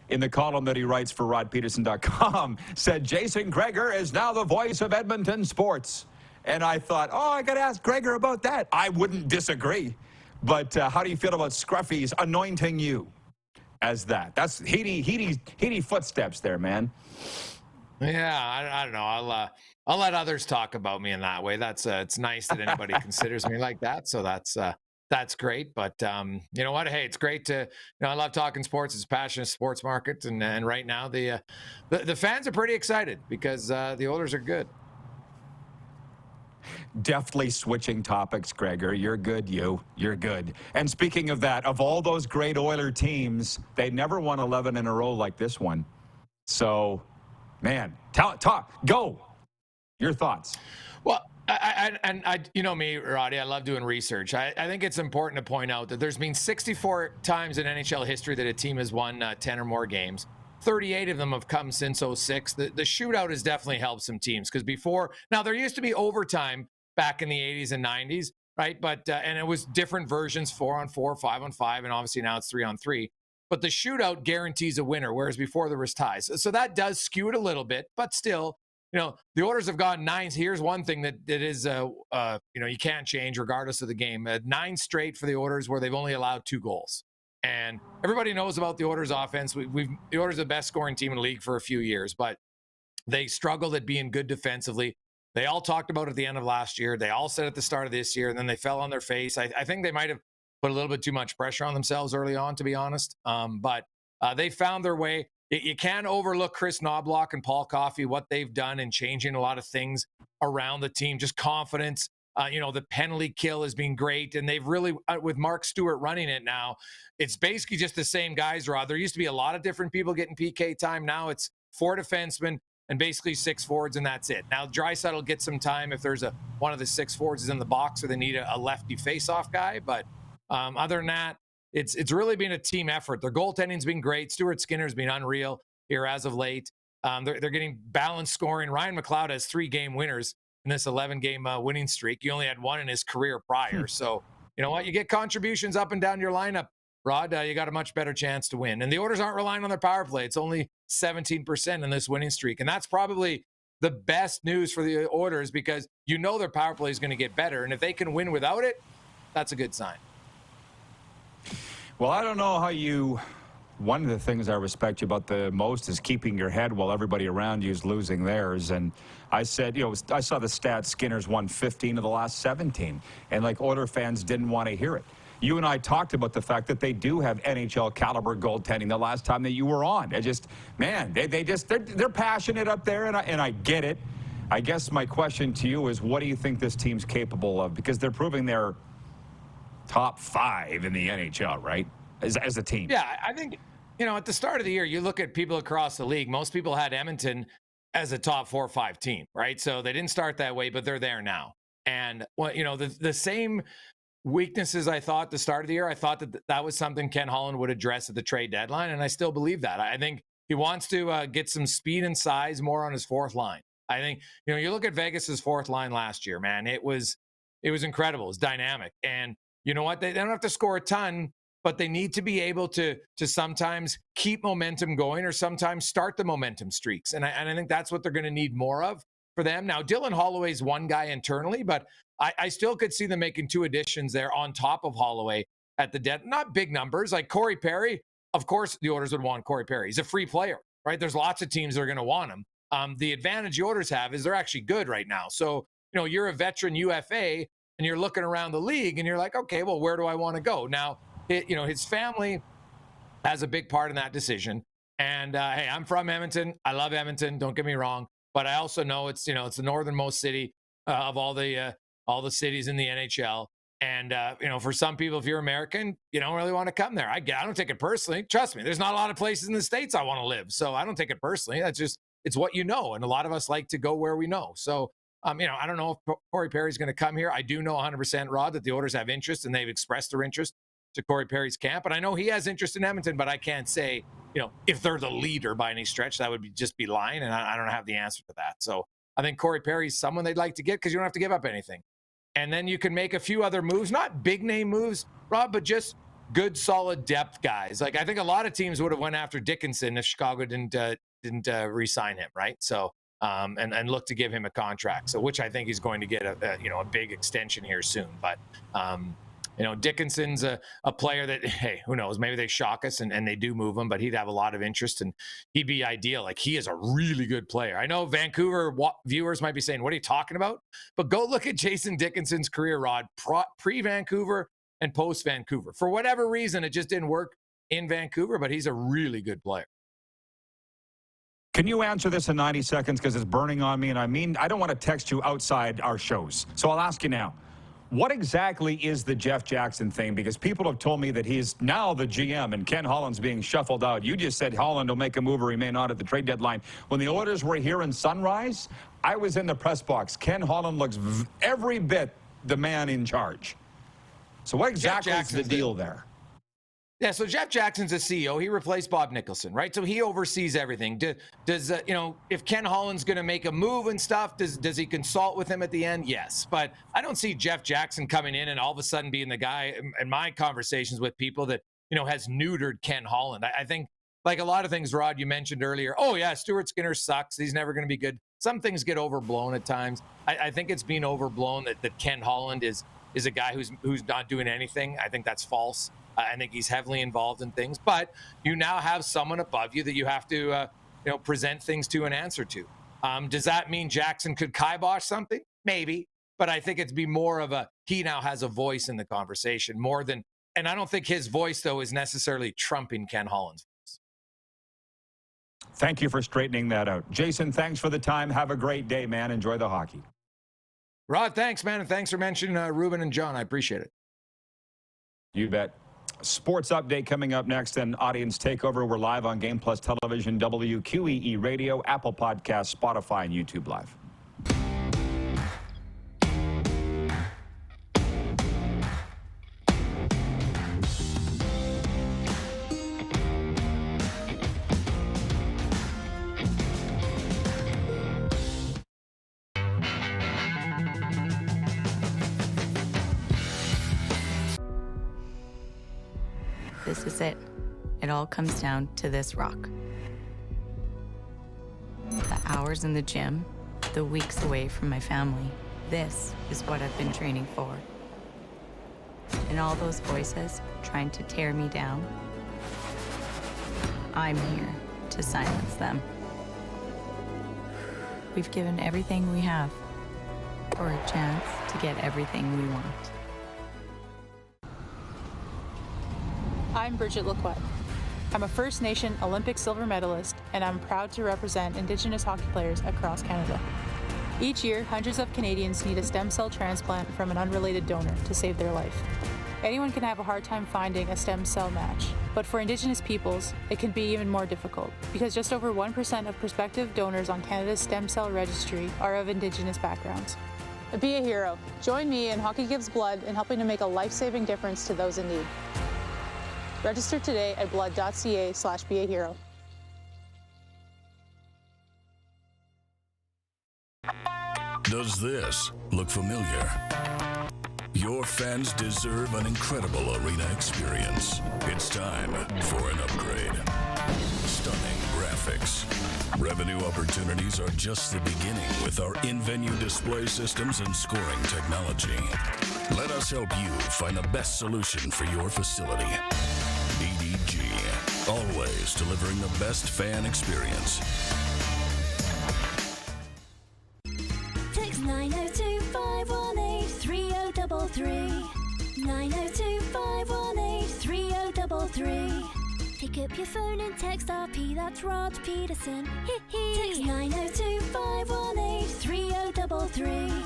in the column that he writes for rodpeterson.com, said Jason Gregor is now the voice of Edmonton sports. And I thought, oh, I got to ask Gregor about that. I wouldn't disagree. But how do you feel about Scruffy's anointing you as that? That's heady footsteps there, man. Yeah, I don't know. I'll let others talk about me in that way. That's it's nice that anybody considers me like that. So that's great. But you know what? Hey, it's great to, you know, I love talking sports. It's a passionate sports market, and right now the fans are pretty excited because the Oilers are good. Deftly switching topics, Gregor. You're good, You're good. And speaking of that, of all those great Oiler teams, they never won 11 in a row like this one. So, man, talk, go. Your thoughts. Well, I you know me, Roddy, I love doing research. I think it's important to point out that there's been 64 times in NHL history that a team has won 10 or more games. 38 of them have come since 06. The shootout has definitely helped some teams because before, now there used to be overtime back in the 80s and 90s, right? But and it was different versions, 4-on-4, 5-on-5, and obviously now it's 3-on-3. But the shootout guarantees a winner, whereas before there was ties. So that does skew it a little bit, but still, you know, the Oilers have gotten 9. Here's one thing that is, you know, you can't change regardless of the game. 9 straight for the Oilers where they've only allowed 2 goals. And everybody knows about the Oilers offense. The Oilers are the best scoring team in the league for a few years, but they struggled at being good defensively. They all talked about it at the end of last year. They all said at the start of this year, and then they fell on their face. I think they might have put a little bit too much pressure on themselves early on, to be honest. But they found their way. You can't overlook Chris Knobloch and Paul Coffey, what they've done in changing a lot of things around the team, just confidence. You know, the penalty kill has been great, and they've really, with Mark Stewart running it now, it's basically just the same guys, Rod. There used to be a lot of different people getting PK time. Now it's 4 defensemen and basically 6 forwards, and that's it. Now, Draisaitl will get some time if there's one of the 6 forwards is in the box or they need a lefty face-off guy. But other than that, it's really been a team effort. Their goaltending's been great. Stuart Skinner's been unreal here as of late. They're getting balanced scoring. Ryan McLeod has 3 game winners in this 11-game winning streak. He only had 1 in his career prior. So, you know what? You get contributions up and down your lineup, Rod, you got a much better chance to win. And the Oilers aren't relying on their power play. It's only 17% in this winning streak. And that's probably the best news for the Oilers because you know their power play is going to get better. And if they can win without it, that's a good sign. Well, I don't know how you... One of the things I respect you about the most is keeping your head while everybody around you is losing theirs. And I said, I saw the stat Skinner's won 15 of the last 17. And like Oilers fans didn't want to hear it. You and I talked about the fact that they do have NHL caliber goaltending the last time that you were on. They're passionate up there, and I get it. I guess my question to you is, what do you think this team's capable of? Because they're proving they're top 5 in the NHL, right? As a team. Yeah, I think, at the start of the year, you look at people across the league, most people had Edmonton as a top 4 or 5 team, right? So they didn't start that way, but they're there now. And, the same weaknesses I thought at the start of the year, I thought that was something Ken Holland would address at the trade deadline, and I still believe that. I think he wants to get some speed and size more on his 4th line. I think, you look at Vegas's 4th line last year, man, it was incredible. It was dynamic. And you know what? They don't have to score a ton, but they need to be able to sometimes keep momentum going or sometimes start the momentum streaks. And I think that's what they're going to need more of for them. Now, Dylan Holloway's one guy internally, but I still could see them making 2 additions there on top of Holloway at the dead. Not big numbers. Like Corey Perry, of course the Oilers would want Corey Perry. He's a free player, right? There's lots of teams that are going to want him. The advantage the Oilers have is they're actually good right now. So, you're a veteran UFA and you're looking around the league and you're like, okay, well, where do I want to go? Now, his family has a big part in that decision. And hey, I'm from Edmonton. I love Edmonton. Don't get me wrong. But I also know it's the northernmost city of all the cities in the NHL. And, for some people, if you're American, you don't really want to come there. I don't take it personally. Trust me, there's not a lot of places in the States I want to live. So I don't take it personally. It's what you know. And a lot of us like to go where we know. So, I don't know if Corey Perry's going to come here. I do know 100%, Rod, that the Oilers have interest and they've expressed their interest to Corey Perry's camp. And I know he has interest in Edmonton, but I can't say, if they're the leader by any stretch. That would just be lying. And I don't have the answer to that. So I think Corey Perry's someone they'd like to get because you don't have to give up anything. And then you can make a few other moves, not big name moves, Rob, but just good, solid depth guys. Like I think a lot of teams would have went after Dickinson if Chicago didn't re-sign him, right? So and look to give him a contract. So which I think he's going to get a big extension here soon. But Dickinson's a player that, hey, who knows? Maybe they shock us and they do move him, but he'd have a lot of interest and he'd be ideal. Like he is a really good player. I know Vancouver viewers might be saying, what are you talking about? But go look at Jason Dickinson's career, Rod, pre-Vancouver and post-Vancouver. For whatever reason, it just didn't work in Vancouver, but he's a really good player. Can you answer this in 90 seconds? Because it's burning on me. And I don't want to text you outside our shows. So I'll ask you now. What exactly is the Jeff Jackson thing? Because people have told me that he's now the GM and Ken Holland's being shuffled out. You just said Holland will make a move or he may not at the trade deadline. When the Oilers were here in Sunrise, I was in the press box. Ken Holland looks every bit the man in charge. So what exactly is the deal there? Yeah, so Jeff Jackson's a CEO. He replaced Bob Nicholson, right? So he oversees everything. Does if Ken Holland's going to make a move and stuff, does he consult with him at the end? Yes, but I don't see Jeff Jackson coming in and all of a sudden being the guy in my conversations with people that has neutered Ken Holland. I think like a lot of things, Rod, you mentioned earlier. Oh yeah, Stuart Skinner sucks. He's never going to be good. Some things get overblown at times. I think it's been overblown that Ken Holland is a guy who's not doing anything. I think that's false. I think he's heavily involved in things, but you now have someone above you that you have to, present things to and answer to. Does that mean Jackson could kibosh something? Maybe, but I think it'd be more of he now has a voice in the conversation more than, and I don't think his voice though is necessarily trumping Ken Holland's voice. Thank you for straightening that out. Jason, thanks for the time. Have a great day, man. Enjoy the hockey. Rod, thanks, man. And thanks for mentioning Ruben and John. I appreciate it. You bet. Sports update coming up next and audience takeover. We're live on Game Plus Television, WQEE Radio, Apple Podcasts, Spotify, and YouTube Live. This is it. It all comes down to this rock. The hours in the gym, the weeks away from my family. This is what I've been training for. And all those voices trying to tear me down, I'm here to silence them. We've given everything we have for a chance to get everything we want. I'm Bridget Lacquette. I'm a First Nation Olympic silver medalist, and I'm proud to represent Indigenous hockey players across Canada. Each year, hundreds of Canadians need a stem cell transplant from an unrelated donor to save their life. Anyone can have a hard time finding a stem cell match, but for Indigenous peoples, it can be even more difficult because just over 1% of prospective donors on Canada's stem cell registry are of Indigenous backgrounds. Be a hero. Join me in Hockey Gives Blood in helping to make a life-saving difference to those in need. Register today at blood.ca/beahero. Does this look familiar? Your fans deserve an incredible arena experience. It's time for an upgrade. Stunning graphics. Revenue opportunities are just the beginning with our in-venue display systems and scoring technology. Let us help you find the best solution for your facility. EDG, always delivering the best fan experience. Text 902-518-3033. 902-518-3033. Pick up your phone and text RP, that's Rod Pedersen. Text 902-518-3033.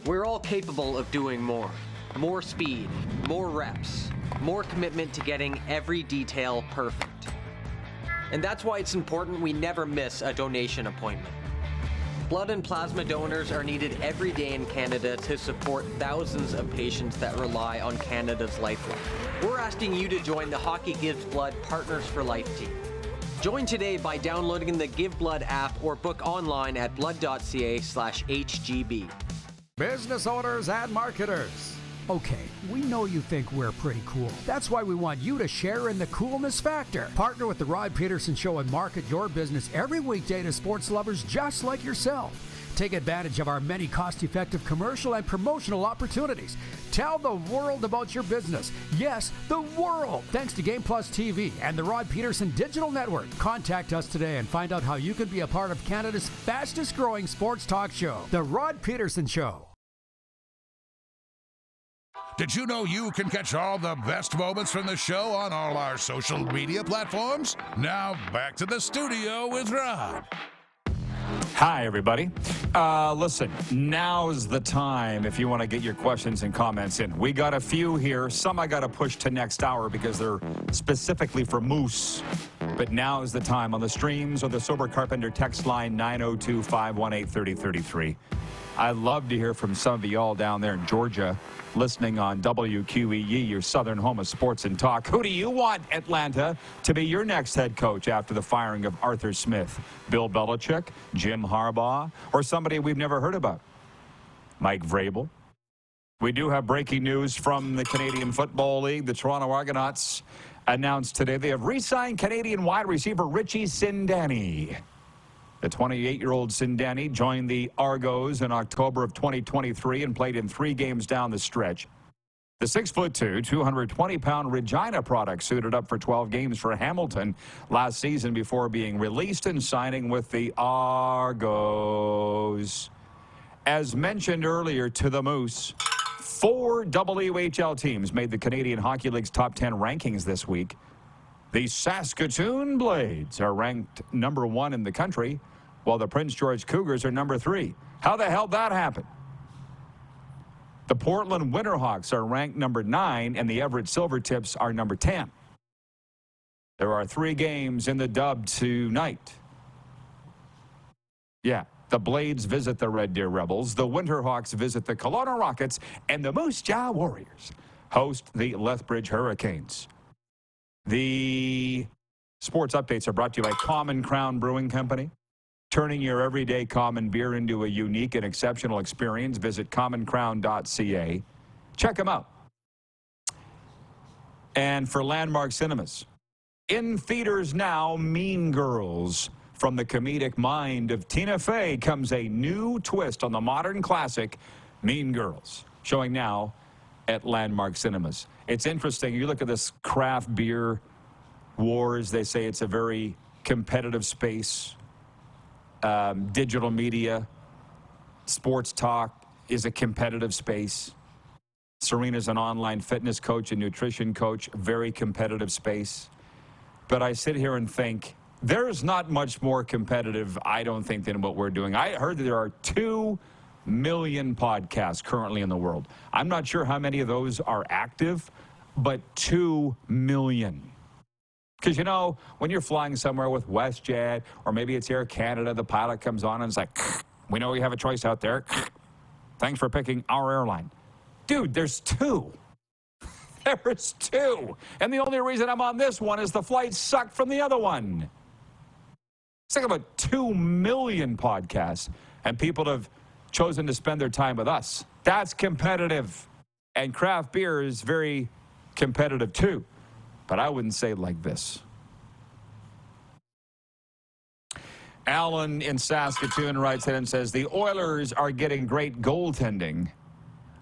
We're all capable of doing more. More speed, more reps, more commitment to getting every detail perfect. And that's why it's important we never miss a donation appointment. Blood and plasma donors are needed every day in Canada to support thousands of patients that rely on Canada's lifeline. We're asking you to join the Hockey Gives Blood Partners for Life team. Join today by downloading the Give Blood app or book online at blood.ca/HGB. Business owners and marketers. Okay, we know you think we're pretty cool. That's why we want you to share in the coolness factor. Partner with the Rod Pedersen Show and market your business every weekday to sports lovers just like yourself. Take advantage of our many cost-effective commercial and promotional opportunities. Tell the world about your business. Yes, the world. Thanks to Game Plus TV and the Rod Pedersen Digital Network. Contact us today and find out how you can be a part of Canada's fastest-growing sports talk show, The Rod Pedersen Show. Did you know you can catch all the best moments from the show on all our social media platforms? Now, back to the studio with Rod. Hi, everybody. Listen, now's the time if you want to get your questions and comments in. We got a few here. Some I got to push to next hour because they're specifically for Moose. But now is the time on the streams or the Sober Carpenter text line 902-518-3033. I'd love to hear from some of y'all down there in Georgia listening on WQEE, your southern home of sports and talk. Who do you want, Atlanta, to be your next head coach after the firing of Arthur Smith? Bill Belichick, Jim Harbaugh, or somebody we've never heard about? Mike Vrabel? We do have breaking news from the Canadian Football League. The Toronto Argonauts announced today they have re-signed Canadian wide receiver Richie Sindani. The 28-year-old Sindani joined the Argos in October of 2023 and played in 3 games down the stretch. The 6'2", 220-pound Regina product suited up for 12 games for Hamilton last season before being released and signing with the Argos. As mentioned earlier to the Moose, 4 WHL teams made the Canadian Hockey League's top 10 rankings this week. The Saskatoon Blades are ranked number 1 in the country, while the Prince George Cougars are number 3. How the hell that happened? The Portland Winterhawks are ranked number 9, and the Everett Silvertips are number 10. There are 3 games in the dub tonight. Yeah, the Blades visit the Red Deer Rebels, the Winterhawks visit the Kelowna Rockets, and the Moose Jaw Warriors host the Lethbridge Hurricanes. The sports updates are brought to you by Common Crown Brewing Company. Turning your everyday common beer into a unique and exceptional experience, visit commoncrown.ca. Check them out. And for Landmark Cinemas, in theaters now, Mean Girls. From the comedic mind of Tina Fey comes a new twist on the modern classic, Mean Girls, showing now at Landmark Cinemas. It's interesting. You look at this craft beer wars. They say it's a very competitive space. Digital media, sports talk is a competitive space. Serena's an online fitness coach and nutrition coach, very competitive space. But I sit here and think, there's not much more competitive, I don't think, than what we're doing. I heard that there are 2 million podcasts currently in the world. I'm not sure how many of those are active, but 2 million. Because, you know, when you're flying somewhere with WestJet, or maybe it's Air Canada, the pilot comes on and it's like, we know you have a choice out there. Thanks for picking our airline. Dude, there's 2. There's 2. And the only reason I'm on this one is the flight sucked from the other one. It's like about 2 million podcasts, and people have chosen to spend their time with us. That's competitive. And craft beer is very competitive too. But I wouldn't say it like this. Alan in Saskatoon writes in and says, the Oilers are getting great goaltending.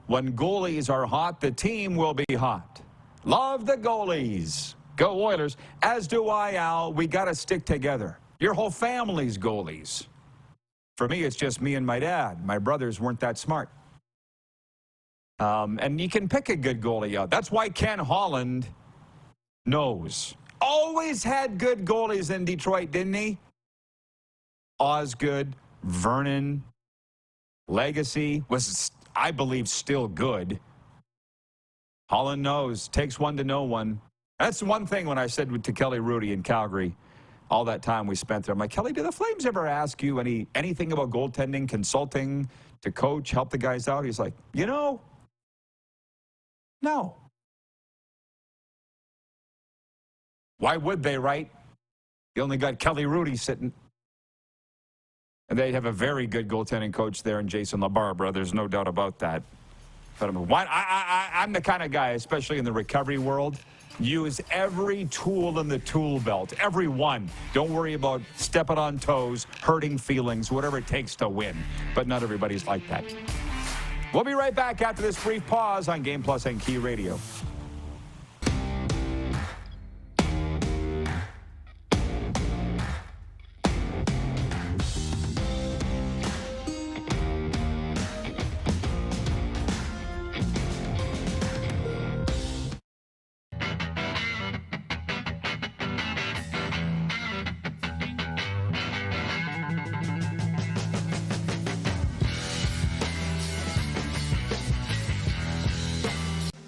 When goalies are hot, the team will be hot. Love the goalies. Go Oilers. As do I, Al. We got to stick together. Your whole family's goalies. For me, it's just me and my dad. My brothers weren't that smart. And you can pick a good goalie out. That's why Ken Holland knows. Always had good goalies in Detroit, didn't he? Osgood, Vernon, Legacy was, I believe, still good. Holland knows. Takes one to know one. That's one thing when I said to Kelly Rudy in Calgary, all that time we spent there, I'm like, Kelly, do the Flames ever ask you anything about goaltending, consulting, to coach, help the guys out? He's like, you know, no. Why would they, right? You only got Kelly Rudy sitting. And they have a very good goaltending coach there in Jason LaBarbera. There's no doubt about that. But I'm the kind of guy, especially in the recovery world, use every tool in the tool belt. Every one. Don't worry about stepping on toes, hurting feelings, whatever it takes to win. But not everybody's like that. We'll be right back after this brief pause on Game Plus and Key Radio.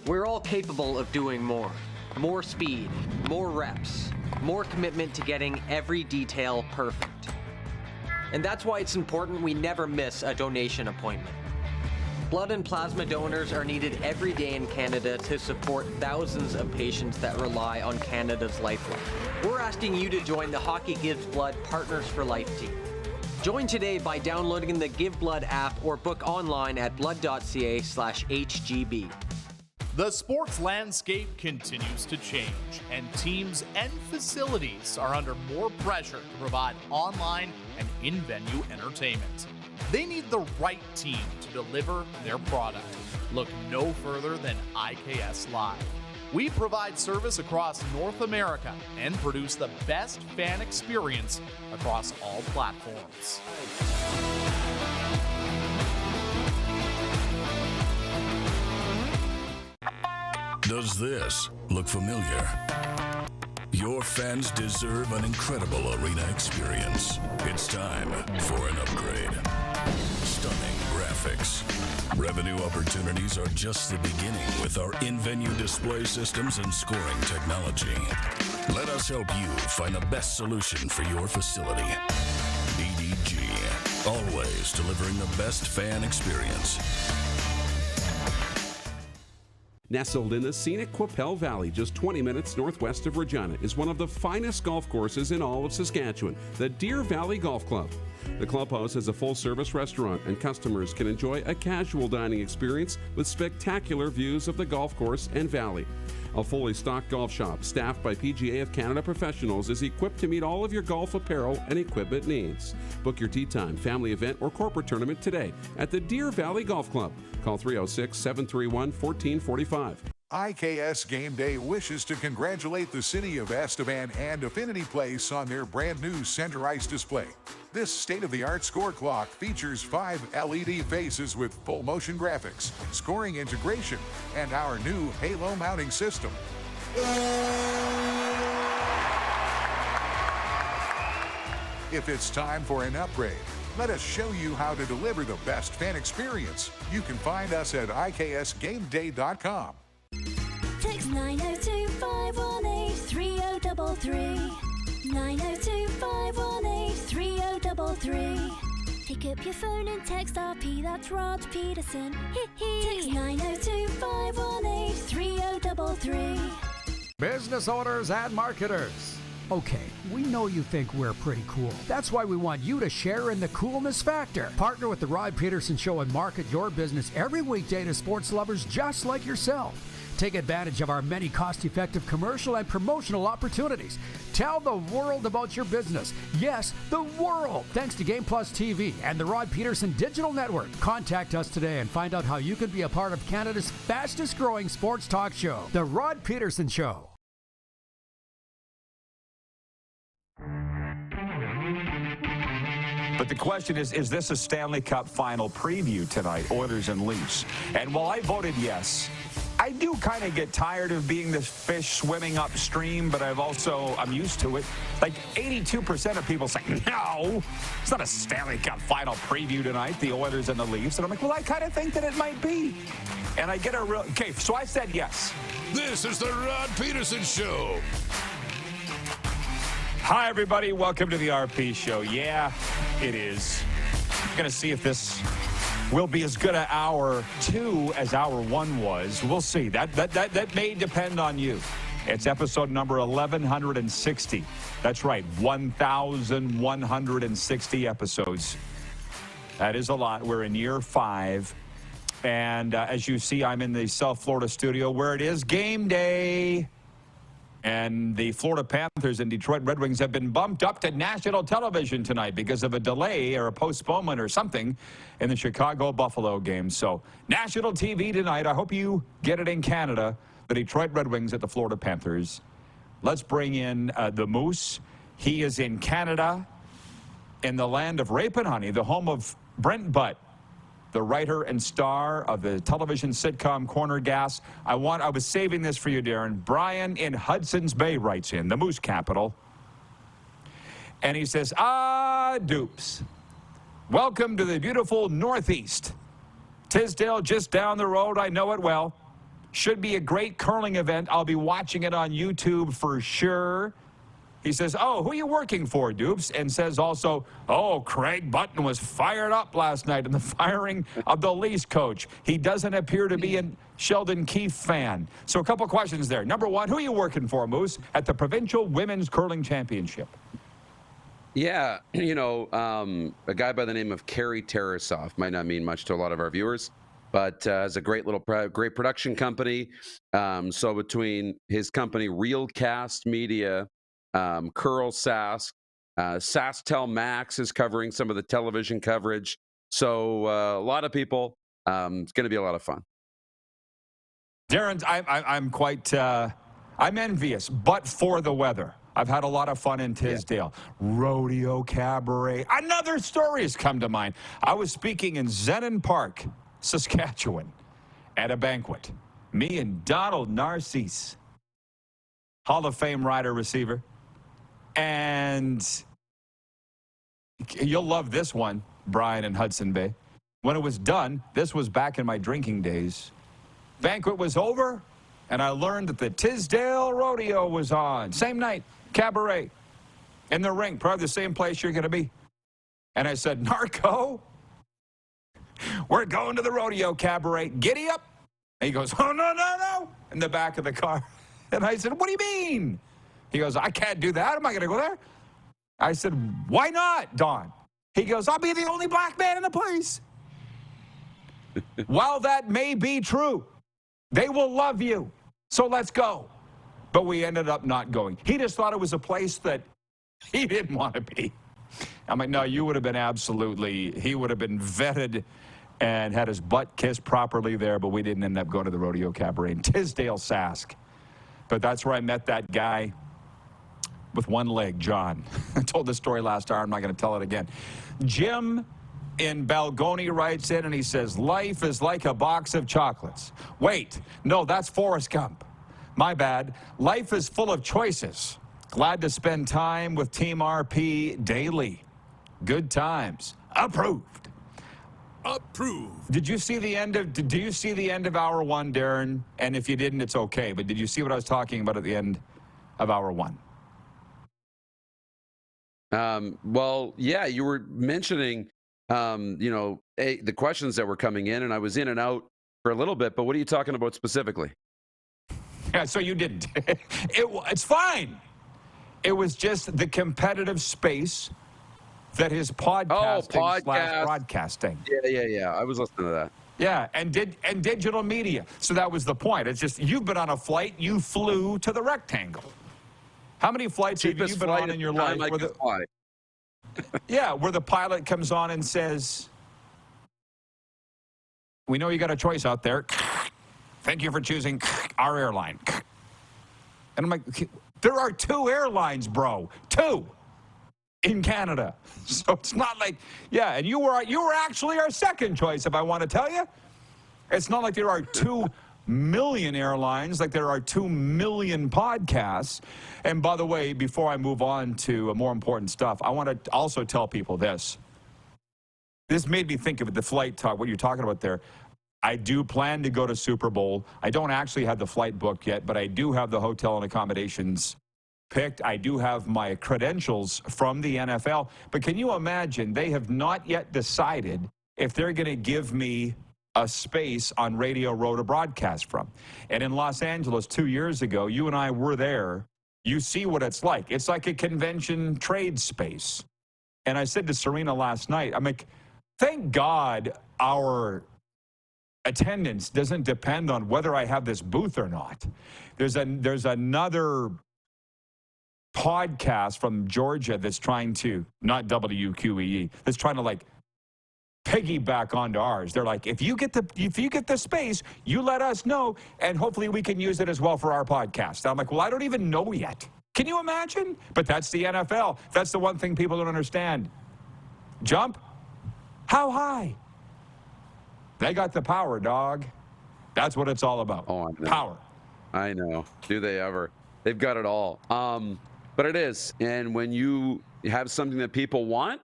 We're all capable of doing more. More speed, more reps, more commitment to getting every detail perfect. And that's why it's important we never miss a donation appointment. Blood and plasma donors are needed every day in Canada to support thousands of patients that rely on Canada's lifeline. We're asking you to join the Hockey Gives Blood Partners for Life team. Join today by downloading the Give Blood app or book online at blood.ca/HGB. The sports landscape continues to change, and teams and facilities are under more pressure to provide online and in-venue entertainment. They need the right team to deliver their product. Look no further than IKS Live. We provide service across North America and produce the best fan experience across all platforms. Does this look familiar? Your fans deserve an incredible arena experience. It's time for an upgrade. Stunning graphics. Revenue opportunities are just the beginning with our in-venue display systems and scoring technology. Let us help you find the best solution for your facility. EDG, always delivering the best fan experience. Nestled in the scenic Qu'Appelle Valley, just 20 minutes northwest of Regina, is one of the finest golf courses in all of Saskatchewan, the Deer Valley Golf Club. The clubhouse has a full-service restaurant, and customers can enjoy a casual dining experience with spectacular views of the golf course and valley. A fully stocked golf shop, staffed by PGA of Canada professionals, is equipped to meet all of your golf apparel and equipment needs. Book your tee time, family event, or corporate tournament today at the Deer Valley Golf Club. Call 306-731-1445. IKS Game Day wishes to congratulate the City of Estevan and Affinity Place on their brand new center ice display. This state-of-the-art score clock features 5 LED faces with full motion graphics, scoring integration, and our new Halo mounting system. If it's time for an upgrade, let us show you how to deliver the best fan experience. You can find us at iksgameday.com. Text 902-518-3033. 902-518-3033. Pick up your phone and text RP, that's Rod Pedersen. Text 902-518-3033. Business owners and marketers. Okay, we know you think we're pretty cool. That's why we want you to share in the coolness factor. Partner with the Rod Pedersen Show and market your business every weekday to sports lovers just like yourself. Take advantage of our many cost-effective commercial and promotional opportunities. Tell the world about your business. Yes, the world. Thanks to Game Plus TV and the Rod Pedersen Digital Network. Contact us today and find out how you can be a part of Canada's fastest-growing sports talk show, The Rod Pedersen Show. But the question is this a Stanley Cup final preview tonight, Oilers and Leafs? And while I voted yes, I do kind of get tired of being this fish swimming upstream, but I'm used to it. Like 82% of people say, no, it's not a Stanley Cup final preview tonight, the Oilers and the Leafs. And I'm like, well, I kind of think that it might be. And I get a real, okay, so I said yes. This is the Rod Pedersen Show. Hi, everybody. Welcome to the RP Show. Yeah, it is. I'm going to see if this will be as good an hour 2 as hour 1 was. We'll see. That may depend on you. It's episode number 1160. That's right, 1,160 episodes. That is a lot. We're in year 5. And as you see, I'm in the South Florida studio where it is game day. And the Florida Panthers and Detroit Red Wings have been bumped up to national television tonight because of a delay or a postponement or something in the Chicago-Buffalo game. So national TV tonight. I hope you get it in Canada. The Detroit Red Wings at the Florida Panthers. Let's bring in the Moose. He is in Canada, in the land of rape and honey, the home of Brent Butt, the writer and star of the television sitcom Corner Gas. I was saving this for you, Darren. Brian in Hudson's Bay writes in, the Moose capital. And he says, dupes. Welcome to the beautiful Northeast. Tisdale just down the road. I know it well. Should be a great curling event. I'll be watching it on YouTube for sure. He says, who are you working for, Dupes? And says also, Craig Button was fired up last night in the firing of the Leafs coach. He doesn't appear to be a Sheldon Keefe fan. So a couple questions there. Number one, who are you working for, Moose, at the Provincial Women's Curling Championship? Yeah, a guy by the name of Carrie Tarasoff might not mean much to a lot of our viewers, but has a great production company. So between his company, Real Cast Media, Curl Sask, SaskTel Max is covering some of the television coverage. So a lot of people. It's going to be a lot of fun. Darren, I'm quite I'm envious, but for the weather. I've had a lot of fun in Tisdale. Yeah. Rodeo Cabaret. Another story has come to mind. I was speaking in Zenon Park, Saskatchewan, at a banquet. Me and Donald Narcisse, Hall of Fame rider receiver. And you'll love this one, Brian in Hudson Bay. When it was done, this was back in my drinking days. Banquet was over. and I learned that the Tisdale Rodeo was on. Same night, cabaret, in the ring, probably the same place you're going to be. And I said, Narco, we're going to the rodeo cabaret. Giddy up. And he goes, oh, no, in the back of the car. And I said, what do you mean? He goes, I can't do that. Am I going to go there? I said, why not, Don? He goes, I'll be the only black man in the place. While that may be true, they will love you. So let's go. But we ended up not going. He just thought it was a place that he didn't want to be. I'm like, no, you would have been he would have been vetted and had his butt kissed properly there, but we didn't end up going to the rodeo cabaret in Tisdale, Sask. But that's where I met that guy with one leg, John. I told this story last hour. I'm not going to tell it again. Jim in Balgoni writes in, and he says, life is like a box of chocolates. Wait, no, that's Forrest Gump. My bad. Life is full of choices. Glad to spend time with Team RP daily. Good times. Approved. Approved. Did you see the end of hour one, Darren? And if you didn't, it's okay. But did you see what I was talking about at the end of hour one? Well, yeah, you were mentioning, the questions that were coming in, and I was in and out for a little bit. But what are you talking about specifically? Yeah, so you didn't. It's fine. It was just the competitive space that his podcasting slash broadcasting. Yeah. I was listening to that. Yeah, and digital media. So that was the point. It's just, you've been on a flight, you flew to the rectangle. How many flights have you been on in your life? Where the pilot comes on and says, we know you got a choice out there. Thank you for choosing our airline. And I'm like, there are 2 airlines, bro. 2 in Canada. So it's not like, and you were actually our second choice, if I want to tell you. It's not like there are 2 million airlines, like there are 2 million podcasts. And by the way, before I move on to more important stuff, I want to also tell people this. This made me think of the flight talk, what you're talking about there. I do plan to go to Super Bowl. I don't actually have the flight booked yet, but I do have the hotel and accommodations picked. I do have my credentials from the NFL. But can you imagine, they have not yet decided if they're going to give me a space on Radio Row to broadcast from. And in Los Angeles 2 years ago, you and I were there. You see what it's like. It's like a convention trade space. And I said to Serena last night, I'm like, thank God our attendance doesn't depend on whether I have this booth or not. There's another podcast from Georgia that's trying to, not WQEE, that's trying to piggyback onto ours. They're like, if you get the space, you let us know, and hopefully we can use it as well for our podcast. I'm like, well, I don't even know yet. Can you imagine? But that's the NFL. That's the one thing people don't understand. Jump? How high? They got the power, dog. That's what it's all about. Oh, I know. Power. I know. Do they ever? They've got it all. But it is. And when you have something that people want,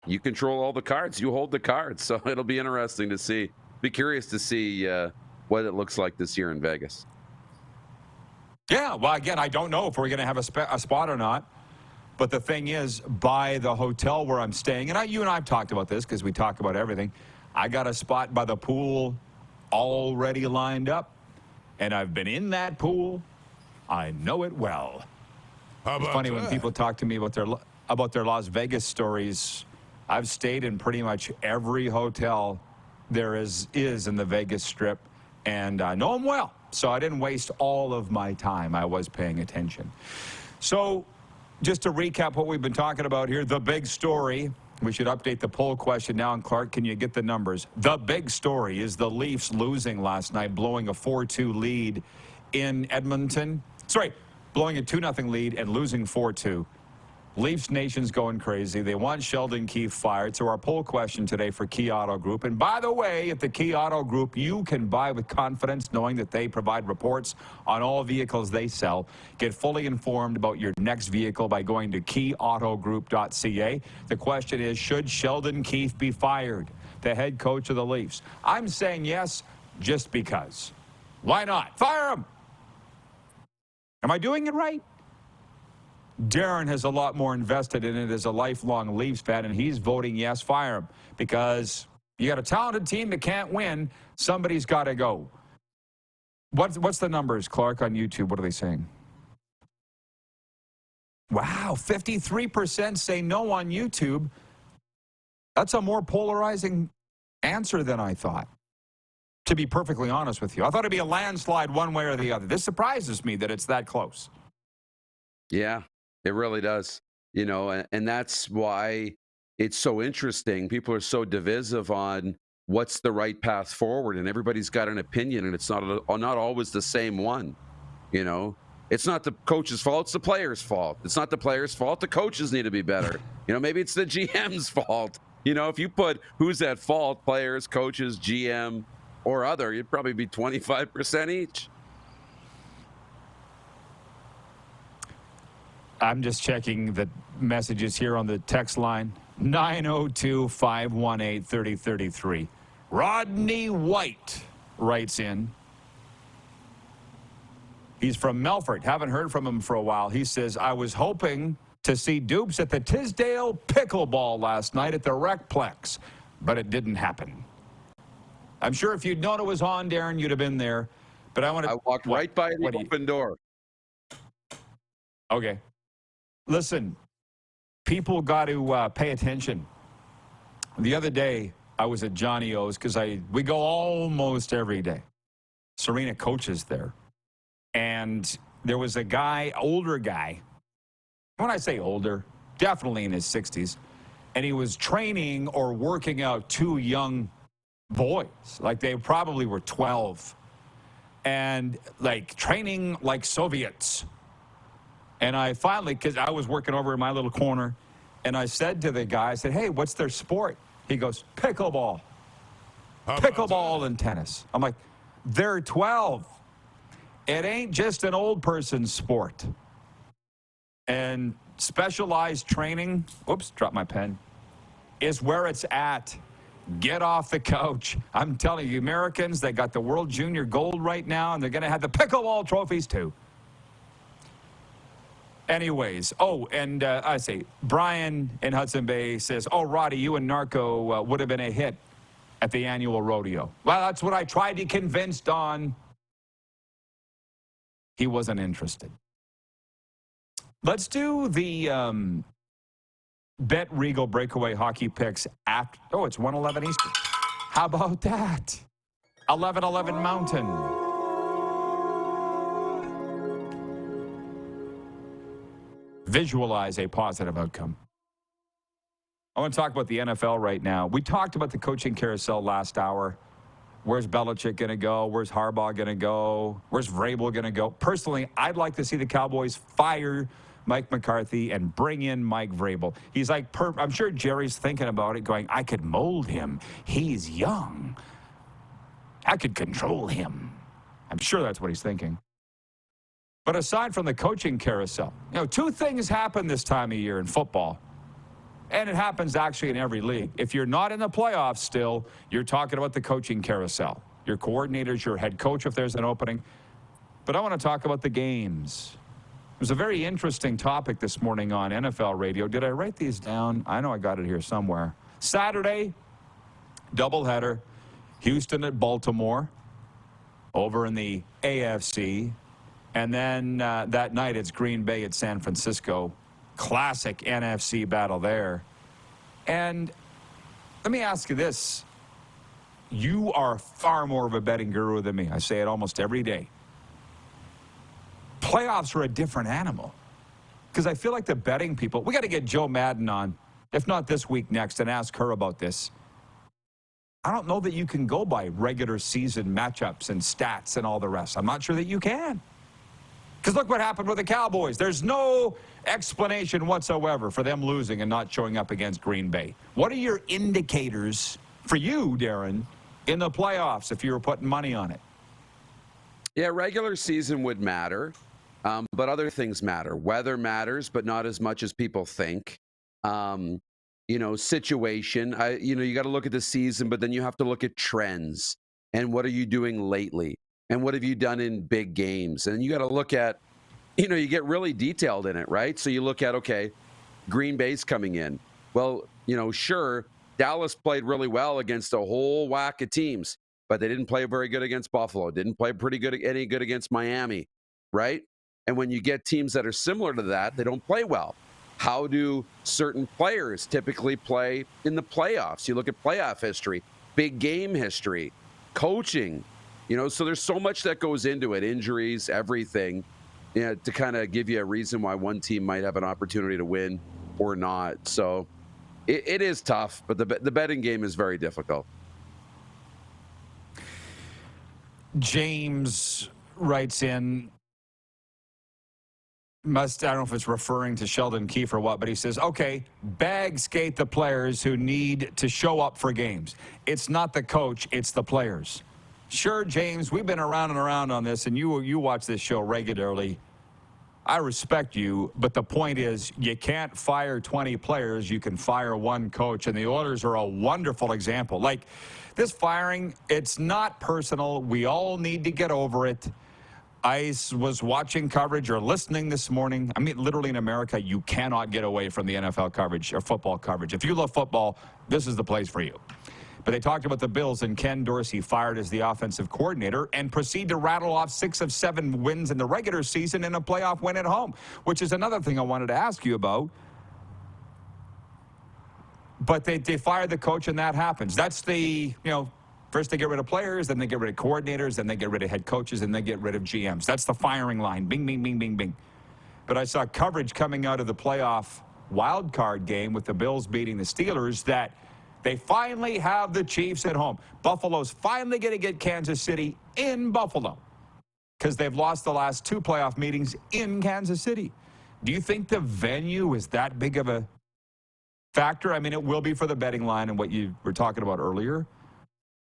you control all the cards. You hold the cards. So it'll be interesting to see. Be curious to see what it looks like this year in Vegas. Yeah, well, again, I don't know if we're going to have a spot or not. But the thing is, by the hotel where I'm staying, and you and I have talked about this because we talk about everything, I got a spot by the pool already lined up. And I've been in that pool. I know it well. It's funny when people talk to me about their Las Vegas stories. I've stayed in pretty much every hotel there is in the Vegas Strip, and I know them well. So I didn't waste all of my time. I was paying attention. So just to recap what we've been talking about here, the big story. We should update the poll question now. And Clark, can you get the numbers? The big story is the Leafs losing last night, blowing a 4-2 lead in Edmonton. Sorry, blowing a 2-0 lead and losing 4-2. Leafs Nation's going crazy. They want Sheldon Keefe fired. So our poll question today for Key Auto Group. And by the way, at the Key Auto Group, you can buy with confidence knowing that they provide reports on all vehicles they sell. Get fully informed about your next vehicle by going to keyautogroup.ca. The question is, should Sheldon Keefe be fired, the head coach of the Leafs? I'm saying yes, just because. Why not? Fire him! Am I doing it right? Darren has a lot more invested in it as a lifelong Leafs fan, and he's voting yes, fire him. Because you got a talented team that can't win, somebody's got to go. What's the numbers, Clark, on YouTube? What are they saying? Wow, 53% say no on YouTube. That's a more polarizing answer than I thought, to be perfectly honest with you. I thought it'd be a landslide one way or the other. This surprises me that it's that close. Yeah, it really does. You know, and that's why it's so interesting. People are so divisive on what's the right path forward, and everybody's got an opinion, and it's not always the same one. You know, it's not the coach's fault, it's the player's fault. It's not the player's fault, the coaches need to be better. You know, maybe it's the GM's fault. You know, if you put who's at fault, players, coaches, GM, or other, you'd probably be 25% each. I'm just checking the messages here on the text line. 902-518-3033. Rodney White writes in. He's from Melfort. Haven't heard from him for a while. He says, I was hoping to see Dupes at the Tisdale Pickleball last night at the Recplex, but it didn't happen. I'm sure if you'd known it was on, Darren, you'd have been there. But I walked right by the open door. Okay. Listen, people got to pay attention. The other day, I was at Johnny O's because we go almost every day. Serena coaches there. And there was a guy, older guy. When I say older, definitely in his 60s. And he was training or working out two young boys. Like they probably were 12. And like training like Soviets. And I finally, because I was working over in my little corner, and I said to the guy, I said, hey, what's their sport? He goes, pickleball. Pickleball and tennis. I'm like, they're 12. It ain't just an old person's sport. And specialized training, oops, dropped my pen, is where it's at. Get off the couch. I'm telling you, Americans, they got the World Junior Gold right now, and they're going to have the pickleball trophies too. Anyways, and I say, Brian in Hudson Bay says, Roddy, you and Narco would have been a hit at the annual rodeo. Well, that's what I tried to convince Don. He wasn't interested. Let's do the Bet Regal breakaway hockey picks after. Oh, it's 1:11 Eastern. How about that? 11:11 Mountain. Visualize a positive outcome. I want to talk about the NFL right now. We talked about the coaching carousel last hour. Where's Belichick going to go? Where's Harbaugh going to go? Where's Vrabel going to go? Personally, I'd like to see the Cowboys fire Mike McCarthy and bring in Mike Vrabel. He's like, I'm sure Jerry's thinking about it, going, I could mold him. He's young. I could control him. I'm sure that's what he's thinking. But aside from the coaching carousel, two things happen this time of year in football. And it happens actually in every league. If you're not in the playoffs still, you're talking about the coaching carousel. Your coordinators, your head coach if there's an opening. But I want to talk about the games. It was a very interesting topic this morning on NFL radio. Did I write these down? I know I got it here somewhere. Saturday, doubleheader. Houston at Baltimore over in the AFC. And then that night, it's Green Bay at San Francisco. Classic NFC battle there. And let me ask you this. You are far more of a betting guru than me. I say it almost every day. Playoffs are a different animal. Because I feel like the betting people, we got to get Joe Madden on, if not this week, next, and ask her about this. I don't know that you can go by regular season matchups and stats and all the rest. I'm not sure that you can. Because look what happened with the Cowboys. There's no explanation whatsoever for them losing and not showing up against Green Bay. What are your indicators for you, Darren, in the playoffs if you were putting money on it? Yeah, regular season would matter, but other things matter. Weather matters, but not as much as people think. Situation. You got to look at the season, but then you have to look at trends. And what are you doing lately? And what have you done in big games? And you got to look at, you get really detailed in it, right? So you look at, okay, Green Bay's coming in. Well, sure, Dallas played really well against a whole whack of teams, but they didn't play very good against Buffalo, didn't play any good against Miami, right? And when you get teams that are similar to that, they don't play well. How do certain players typically play in the playoffs? You look at playoff history, big game history, coaching, so there's so much that goes into it, injuries, everything, to kind of give you a reason why one team might have an opportunity to win or not. So it is tough, but the betting game is very difficult. James writes in, I don't know if it's referring to Sheldon Keefe or what, but he says, okay, bag skate the players who need to show up for games. It's not the coach, it's the players. Sure, James, we've been around and around on this, and you watch this show regularly. I respect you, but the point is you can't fire 20 players. You can fire one coach, and the Oilers are a wonderful example. Like, this firing, it's not personal. We all need to get over it. I was watching coverage or listening this morning. I mean, literally in America, you cannot get away from the NFL coverage or football coverage. If you love football, this is the place for you. But they talked about the Bills and Ken Dorsey fired as the offensive coordinator and proceed to rattle off 6 of 7 wins in the regular season and a playoff win at home, which is another thing I wanted to ask you about. But they fired the coach and that happens. That's the, first they get rid of players, then they get rid of coordinators, then they get rid of head coaches, and they get rid of GMs. That's the firing line. Bing, bing, bing, bing, bing. But I saw coverage coming out of the playoff wild card game with the Bills beating the Steelers that they finally have the Chiefs at home. Buffalo's finally going to get Kansas City in Buffalo because they've lost the last 2 playoff meetings in Kansas City. Do you think the venue is that big of a factor? I mean, it will be for the betting line and what you were talking about earlier.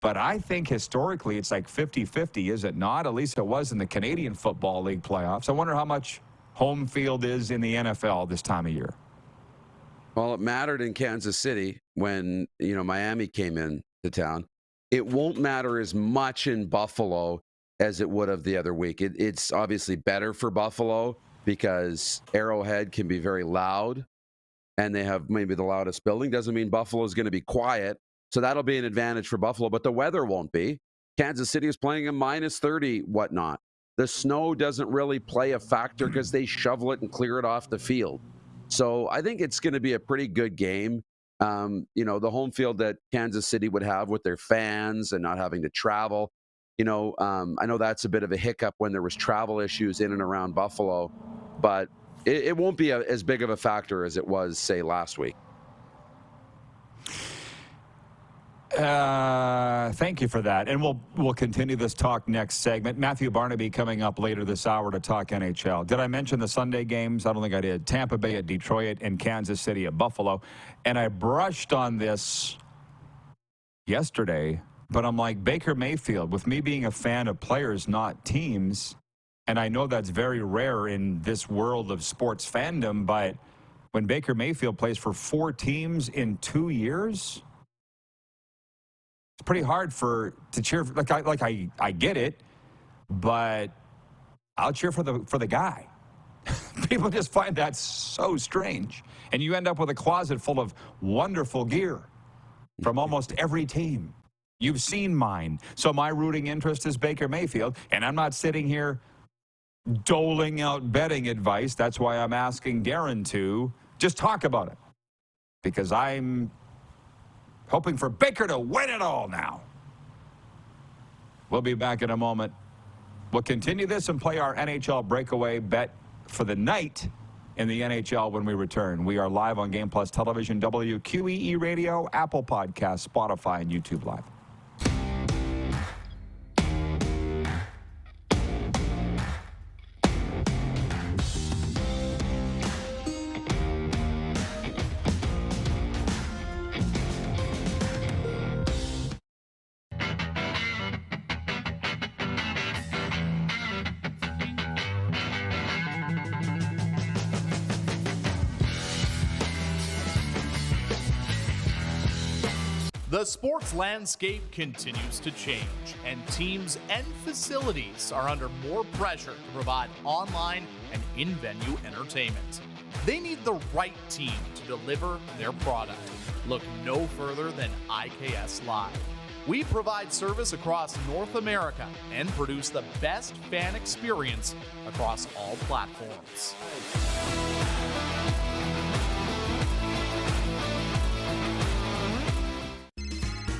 But I think historically it's like 50-50, is it not? At least it was in the Canadian Football League playoffs. I wonder how much home field is in the NFL this time of year. Well, it mattered in Kansas City when, Miami came in to town. It won't matter as much in Buffalo as it would have the other week. It's obviously better for Buffalo because Arrowhead can be very loud and they have maybe the loudest building. Doesn't mean Buffalo is going to be quiet. So that'll be an advantage for Buffalo, but the weather won't be. Kansas City is playing in -30, whatnot. The snow doesn't really play a factor because they shovel it and clear it off the field. So I think it's going to be a pretty good game. The home field that Kansas City would have with their fans and not having to travel. I know that's a bit of a hiccup when there was travel issues in and around Buffalo, but it won't be as big of a factor as it was, say, last week. Thank you for that. And we'll continue this talk next segment. Matthew Barnaby coming up later this hour to talk NHL. Did I mention the Sunday games? I don't think I did. Tampa Bay at Detroit and Kansas City at Buffalo. And I brushed on this yesterday, but I'm like, Baker Mayfield, with me being a fan of players, not teams, and I know that's very rare in this world of sports fandom, but when Baker Mayfield plays for 4 teams in 2 years, it's pretty hard to cheer. I get it, but I'll cheer for the guy. People just find that so strange, and you end up with a closet full of wonderful gear from almost every team. You've seen mine, so my rooting interest is Baker Mayfield, and I'm not sitting here doling out betting advice. That's why I'm asking Darren to just talk about it, because I'm hoping for Baker to win it all now. We'll be back in a moment. We'll continue this and play our NHL breakaway bet for the night in the NHL when we return. We are live on Game Plus Television, WQEE Radio, Apple Podcasts, Spotify, and YouTube Live. The sports landscape continues to change, and teams and facilities are under more pressure to provide online and in-venue entertainment. They need the right team to deliver their product. Look no further than IKS Live. We provide service across North America and produce the best fan experience across all platforms.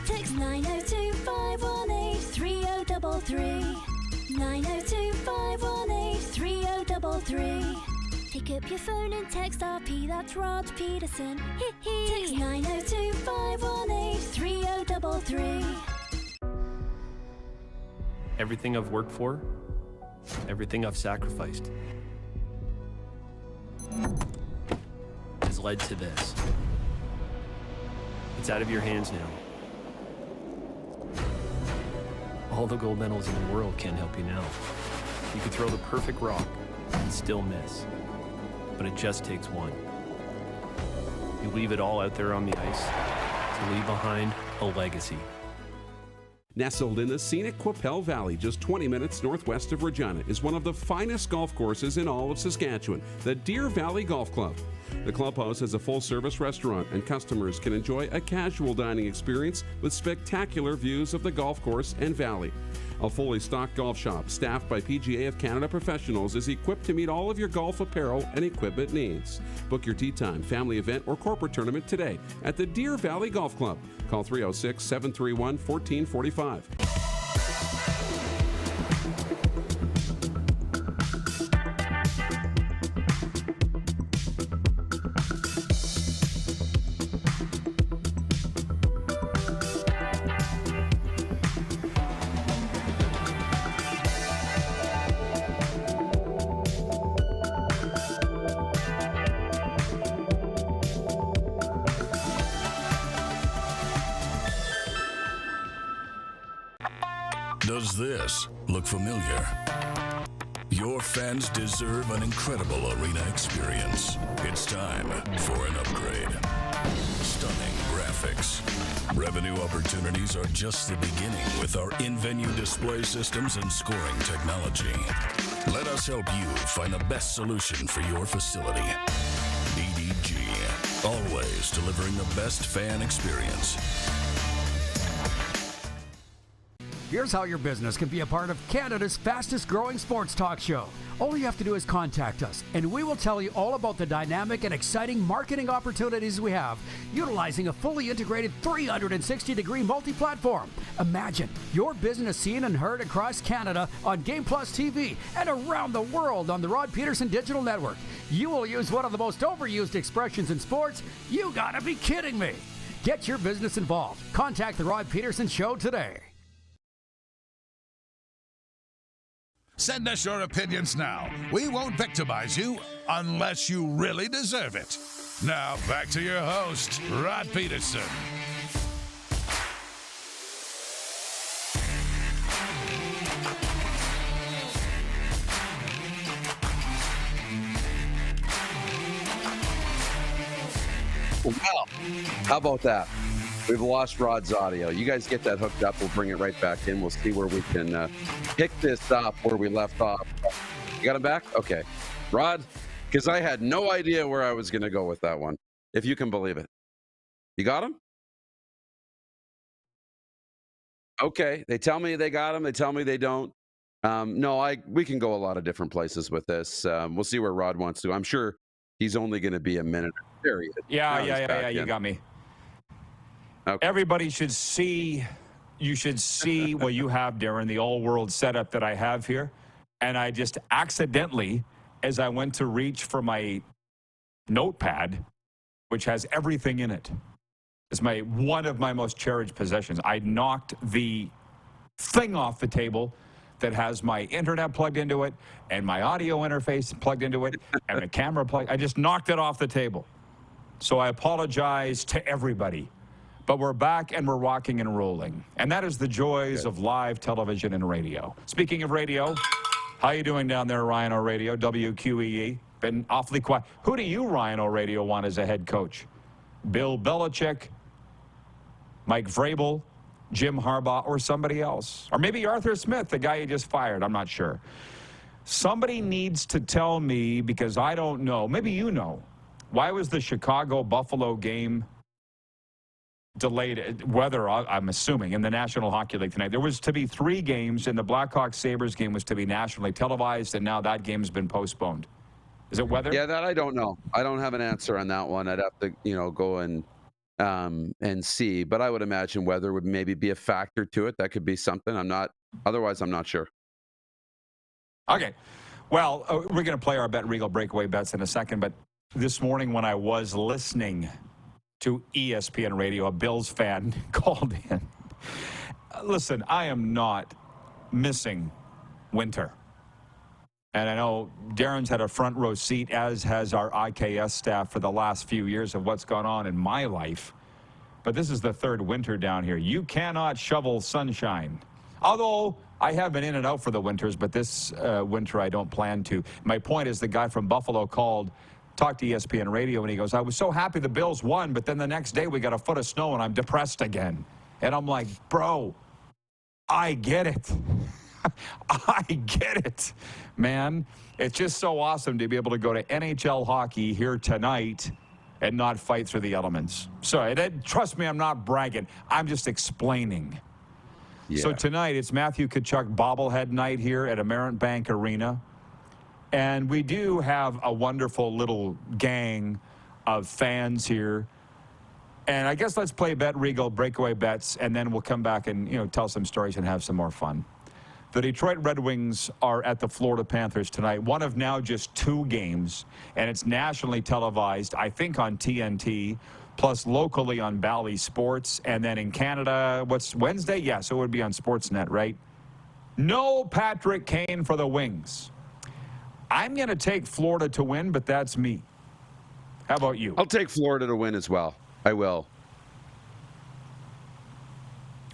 Text 902-518-3033. 902-518-3033. Pick up your phone and text RP, that's Rod Pedersen. Text 902-518-3033. Everything I've worked for, everything I've sacrificed, has led to this. It's out of your hands now. All the gold medals in the world can't help you now. You could throw the perfect rock and still miss. But it just takes one. You leave it all out there on the ice to leave behind a legacy. Nestled in the scenic Qu'Appelle Valley, just 20 minutes northwest of Regina, is one of the finest golf courses in all of Saskatchewan, the Deer Valley Golf Club. The clubhouse has a full-service restaurant, and customers can enjoy a casual dining experience with spectacular views of the golf course and valley. A fully stocked golf shop, staffed by PGA of Canada professionals, is equipped to meet all of your golf apparel and equipment needs. Book your tee time, family event, or corporate tournament today at the Deer Valley Golf Club. Call 306-731-1445. Does this look familiar? Your fans deserve an incredible arena experience. It's time for an upgrade. Stunning graphics. Revenue opportunities are just the beginning with our in-venue display systems and scoring technology. Let us help you find the best solution for your facility. EDG, always delivering the best fan experience. Here's how your business can be a part of Canada's fastest growing sports talk show. All you have to do is contact us, and we will tell you all about the dynamic and exciting marketing opportunities we have, utilizing a fully integrated 360-degree multi-platform. Imagine your business seen and heard across Canada on Game Plus TV and around the world on the Rod Pedersen Digital Network. You will use one of the most overused expressions in sports. You gotta be kidding me. Get your business involved. Contact the Rod Pedersen Show today. Send us your opinions now. We won't victimize you unless you really deserve it. Now, back to your host, Rod Pedersen. Well, how about that? We've lost Rod's audio. You guys get that hooked up. We'll bring it right back in. We'll see where we can pick this up where we left off. You got him back? Okay. Rod, because I had no idea where I was going to go with that one, if you can believe it. You got him? Okay. They tell me they got him. They tell me they don't. No, we can go a lot of different places with this. We'll see where Rod wants to. I'm sure he's only going to be a minute. There he is. Yeah. You got me. Okay. Everybody should see, you should see what you have, Darren, the all-world setup that I have here. And I just accidentally, as I went to reach for my notepad, which has everything in it, it's one of my most cherished possessions. I knocked the thing off the table that has my internet plugged into it and my audio interface plugged into it and the camera plugged. I just knocked it off the table. So I apologize to everybody. But we're back and we're rocking and rolling. And that is the joys of live television and radio. Speaking of radio, how you doing down there, Ryan O'Radio, WQEE? Been awfully quiet. Who do you, Ryan O'Radio, want as a head coach? Bill Belichick, Mike Vrabel, Jim Harbaugh, or somebody else. Or maybe Arthur Smith, the guy you just fired. I'm not sure. Somebody needs to tell me, because I don't know. Maybe you know. Why was the Chicago-Buffalo game delayed? Weather, I'm assuming, in the National Hockey League tonight. There was to be 3 games, and the Blackhawks-Sabres game was to be nationally televised, and now that game's been postponed. Is it weather? Yeah, that I don't know. I don't have an answer on that one. I'd have to, go and see. But I would imagine weather would maybe be a factor to it. That could be something. Otherwise, I'm not sure. Okay. Well, we're going to play our Bet Regal breakaway bets in a second, but this morning when I was listening to ESPN Radio, a Bills fan called in. Listen, I am not missing winter. And I know Darren's had a front row seat, as has our IKS staff, for the last few years of what's gone on in my life. But this is the 3rd winter down here. You cannot shovel sunshine. Although I have been in and out for the winters, but this winter I don't plan to. My point is, the guy from Buffalo talked to ESPN Radio, and he goes, I was so happy the Bills won, but then the next day we got a foot of snow and I'm depressed again. And I'm like, bro, I get it. I get it, man. It's just so awesome to be able to go to NHL hockey here tonight and not fight through the elements. So trust me, I'm not bragging. I'm just explaining. Yeah. So tonight it's Matthew Tkachuk bobblehead night here at Amerint Bank Arena. And we do have a wonderful little gang of fans here. And I guess let's play Bet Regal breakaway bets, and then we'll come back and tell some stories and have some more fun. The Detroit Red Wings are at the Florida Panthers tonight, one of now just 2 games, and it's nationally televised, I think, on TNT, plus locally on Bally Sports, and then in Canada, what's Wednesday? Yeah, so it would be on Sportsnet, right? No Patrick Kane for the Wings. I'm going to take Florida to win, but that's me. How about you? I'll take Florida to win as well. I will.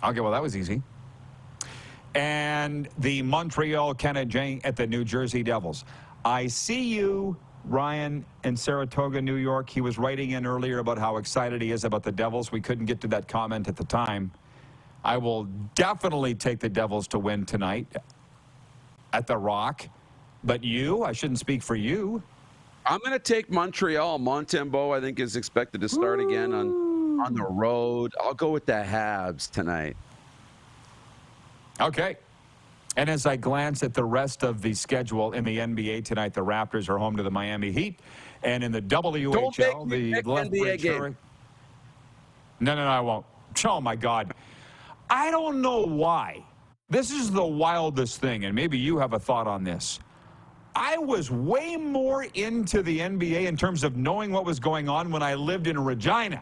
Okay, well, that was easy. And the Montreal Canadiens at the New Jersey Devils. I see you, Ryan, in Saratoga, New York. He was writing in earlier about how excited he is about the Devils. We couldn't get to that comment at the time. I will definitely take the Devils to win tonight at the Rock. But you, I shouldn't speak for you. I'm going to take Montreal. Montembeault, I think, is expected to start again on the road. I'll go with the Habs tonight. Okay. And as I glance at the rest of the schedule in the NBA tonight, the Raptors are home to the Miami Heat. And in the WHL, the Lethbridge Hurricanes. No, I won't. Oh, my God. I don't know why. This is the wildest thing, and maybe you have a thought on this. I was way more into the NBA in terms of knowing what was going on when I lived in Regina.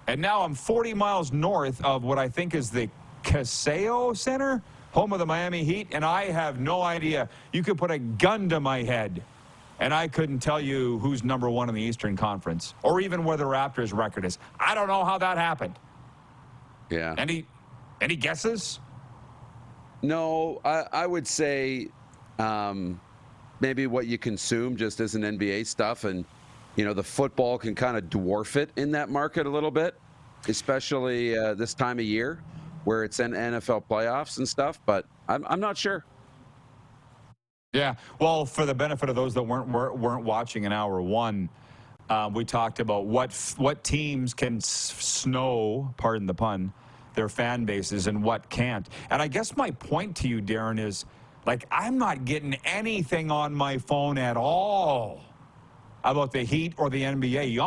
And now I'm 40 miles north of what I think is the Caseo Center, home of the Miami Heat, and I have no idea. You could put a gun to my head, and I couldn't tell you who's number 1 in the Eastern Conference, or even where the Raptors' record is. I don't know how that happened. Yeah. Any guesses? No, I would say maybe what you consume just as an NBA stuff, and the football can kind of dwarf it in that market a little bit, especially this time of year where it's in NFL playoffs and stuff. But I'm not sure. Yeah, well, for the benefit of those that weren't watching in hour 1, we talked about what teams can snow, pardon the pun, their fan bases and what can't. And I guess my point to you, Darren, is I'm not getting anything on my phone at all about the Heat or the NBA.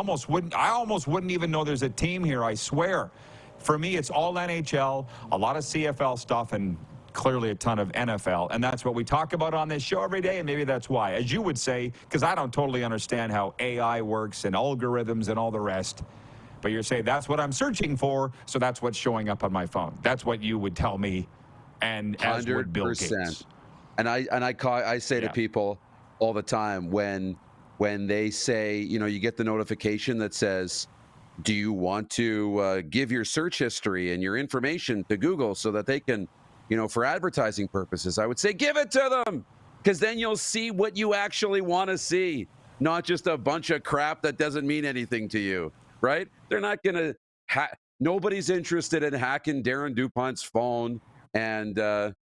I almost wouldn't even know there's a team here, I swear. For me, it's all NHL, a lot of CFL stuff, and clearly a ton of NFL. And that's what we talk about on this show every day, and maybe that's why. As you would say, because I don't totally understand how AI works and algorithms and all the rest. But you're saying that's what I'm searching for, so that's what's showing up on my phone. That's what you would tell me, and as would Bill Gates. And I say to people all the time when they say, you get the notification that says, do you want to give your search history and your information to Google so that they can, for advertising purposes? I would say, give it to them, because then you'll see what you actually want to see, not just a bunch of crap that doesn't mean anything to you, right? They're not going to Nobody's interested in hacking Darren DuPont's phone and,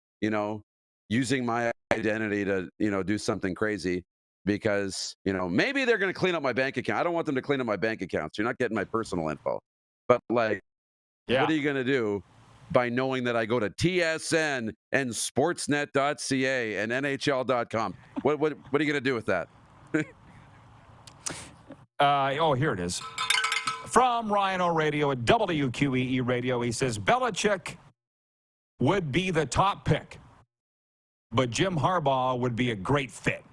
using my identity to, do something crazy because, maybe they're going to clean up my bank account. I don't want them to clean up my bank accounts. You're not getting my personal info. But, what are you going to do by knowing that I go to TSN and sportsnet.ca and NHL.com? What are you going to do with that? Here it is. From Ryan O'Radio at WQEE Radio, he says, Belichick would be the top pick, but Jim Harbaugh would be a great fit.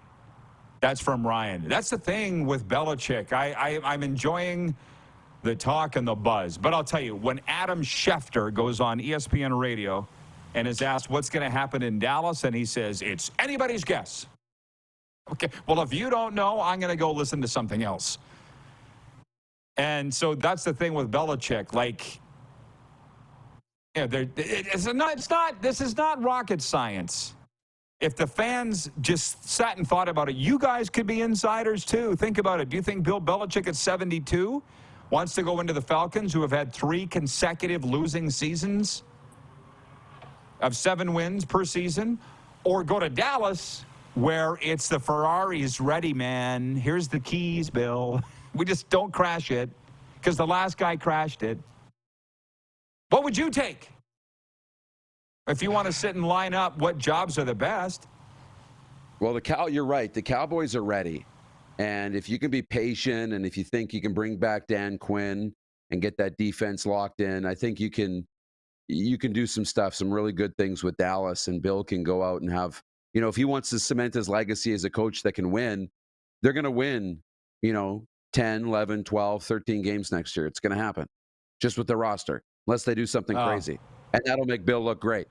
That's from Ryan. That's the thing with Belichick. I'm enjoying the talk and the buzz. But I'll tell you, when Adam Schefter goes on ESPN Radio and is asked what's going to happen in Dallas, and he says, it's anybody's guess. Okay, well, if you don't know, I'm going to go listen to something else. And so that's the thing with Belichick. This is not rocket science. If the fans just sat and thought about it, you guys could be insiders too. Think about it. Do you think Bill Belichick at 72 wants to go into the Falcons, who have had 3 consecutive losing seasons of 7 wins per season, or go to Dallas, where it's the Ferrari's ready, man? Here's the keys, Bill. We just don't crash it because the last guy crashed it. What would you take? If you want to sit and line up what jobs are the best. Well, you're right. The Cowboys are ready. And if you can be patient and if you think you can bring back Dan Quinn and get that defense locked in, I think you can do some stuff, some really good things with Dallas, and Bill can go out and have, if he wants to cement his legacy as a coach that can win, they're going to win, 10, 11, 12, 13 games next year. It's going to happen just with the roster, unless they do something crazy. And that'll make Bill look great.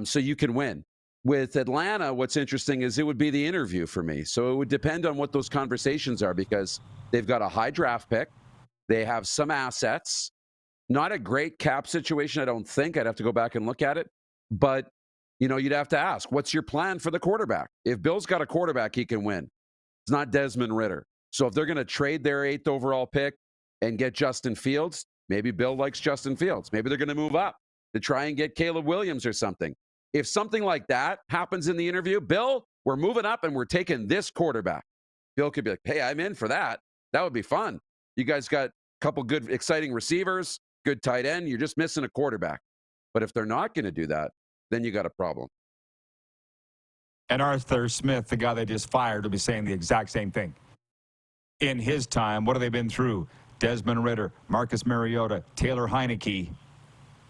So you can win. With Atlanta, what's interesting is it would be the interview for me. So it would depend on what those conversations are, because they've got a high draft pick. They have some assets. Not a great cap situation, I don't think. I'd have to go back and look at it. But, you'd have to ask, what's your plan for the quarterback? If Bill's got a quarterback, he can win. It's not Desmond Ridder. So if they're going to trade their 8th overall pick and get Justin Fields, maybe Bill likes Justin Fields. Maybe they're going to move up to try and get Caleb Williams or something. If something like that happens in the interview, Bill, we're moving up and we're taking this quarterback. Bill could be like, hey, I'm in for that. That would be fun. You guys got a couple good, exciting receivers, good tight end. You're just missing a quarterback. But if they're not going to do that, then you got a problem. And Arthur Smith, the guy they just fired, will be saying the exact same thing. In his time, what have they been through? Desmond Ridder, Marcus Mariota, Taylor Heineke,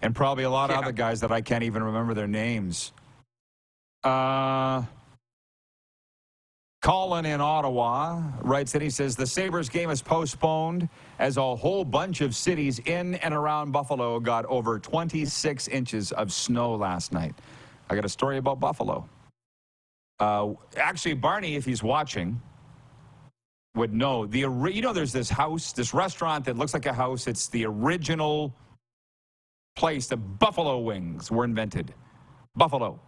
and probably a lot of other guys that I can't even remember their names. Colin in Ottawa writes that he says the Sabres game is postponed as a whole bunch of cities in and around Buffalo got over 26 inches of snow last night. I got a story about Buffalo. Actually, Barney, if he's watching, would know. There's this house, this restaurant that looks like a house. It's the original place the Buffalo wings were invented. Buffalo.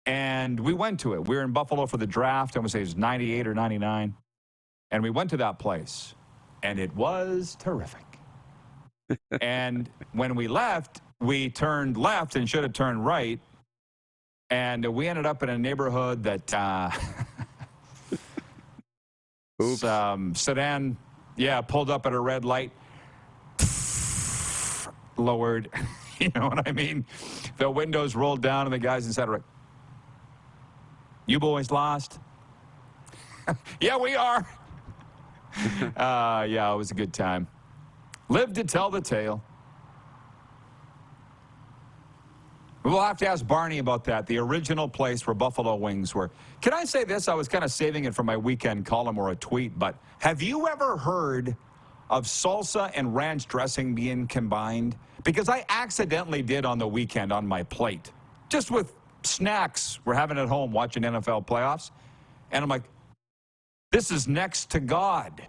And we went to it. We were in Buffalo for the draft. I would say it was 98 or 99. And we went to that place. And it was terrific. And when we left, we turned left and should have turned right. And we ended up in a neighborhood that sedan, pulled up at a red light. Lowered, you know what I mean? The windows rolled down and the guys inside are like, you boys lost? Yeah, we are. It was a good time. Lived to tell the tale. We'll have to ask Barney about that, the original place where Buffalo wings were. Can I say this? I was kind of saving it for my weekend column or a tweet, but have you ever heard of salsa and ranch dressing being combined? Because I accidentally did on the weekend on my plate. Just with snacks we're having at home watching NFL playoffs. And I'm like, this is next to God.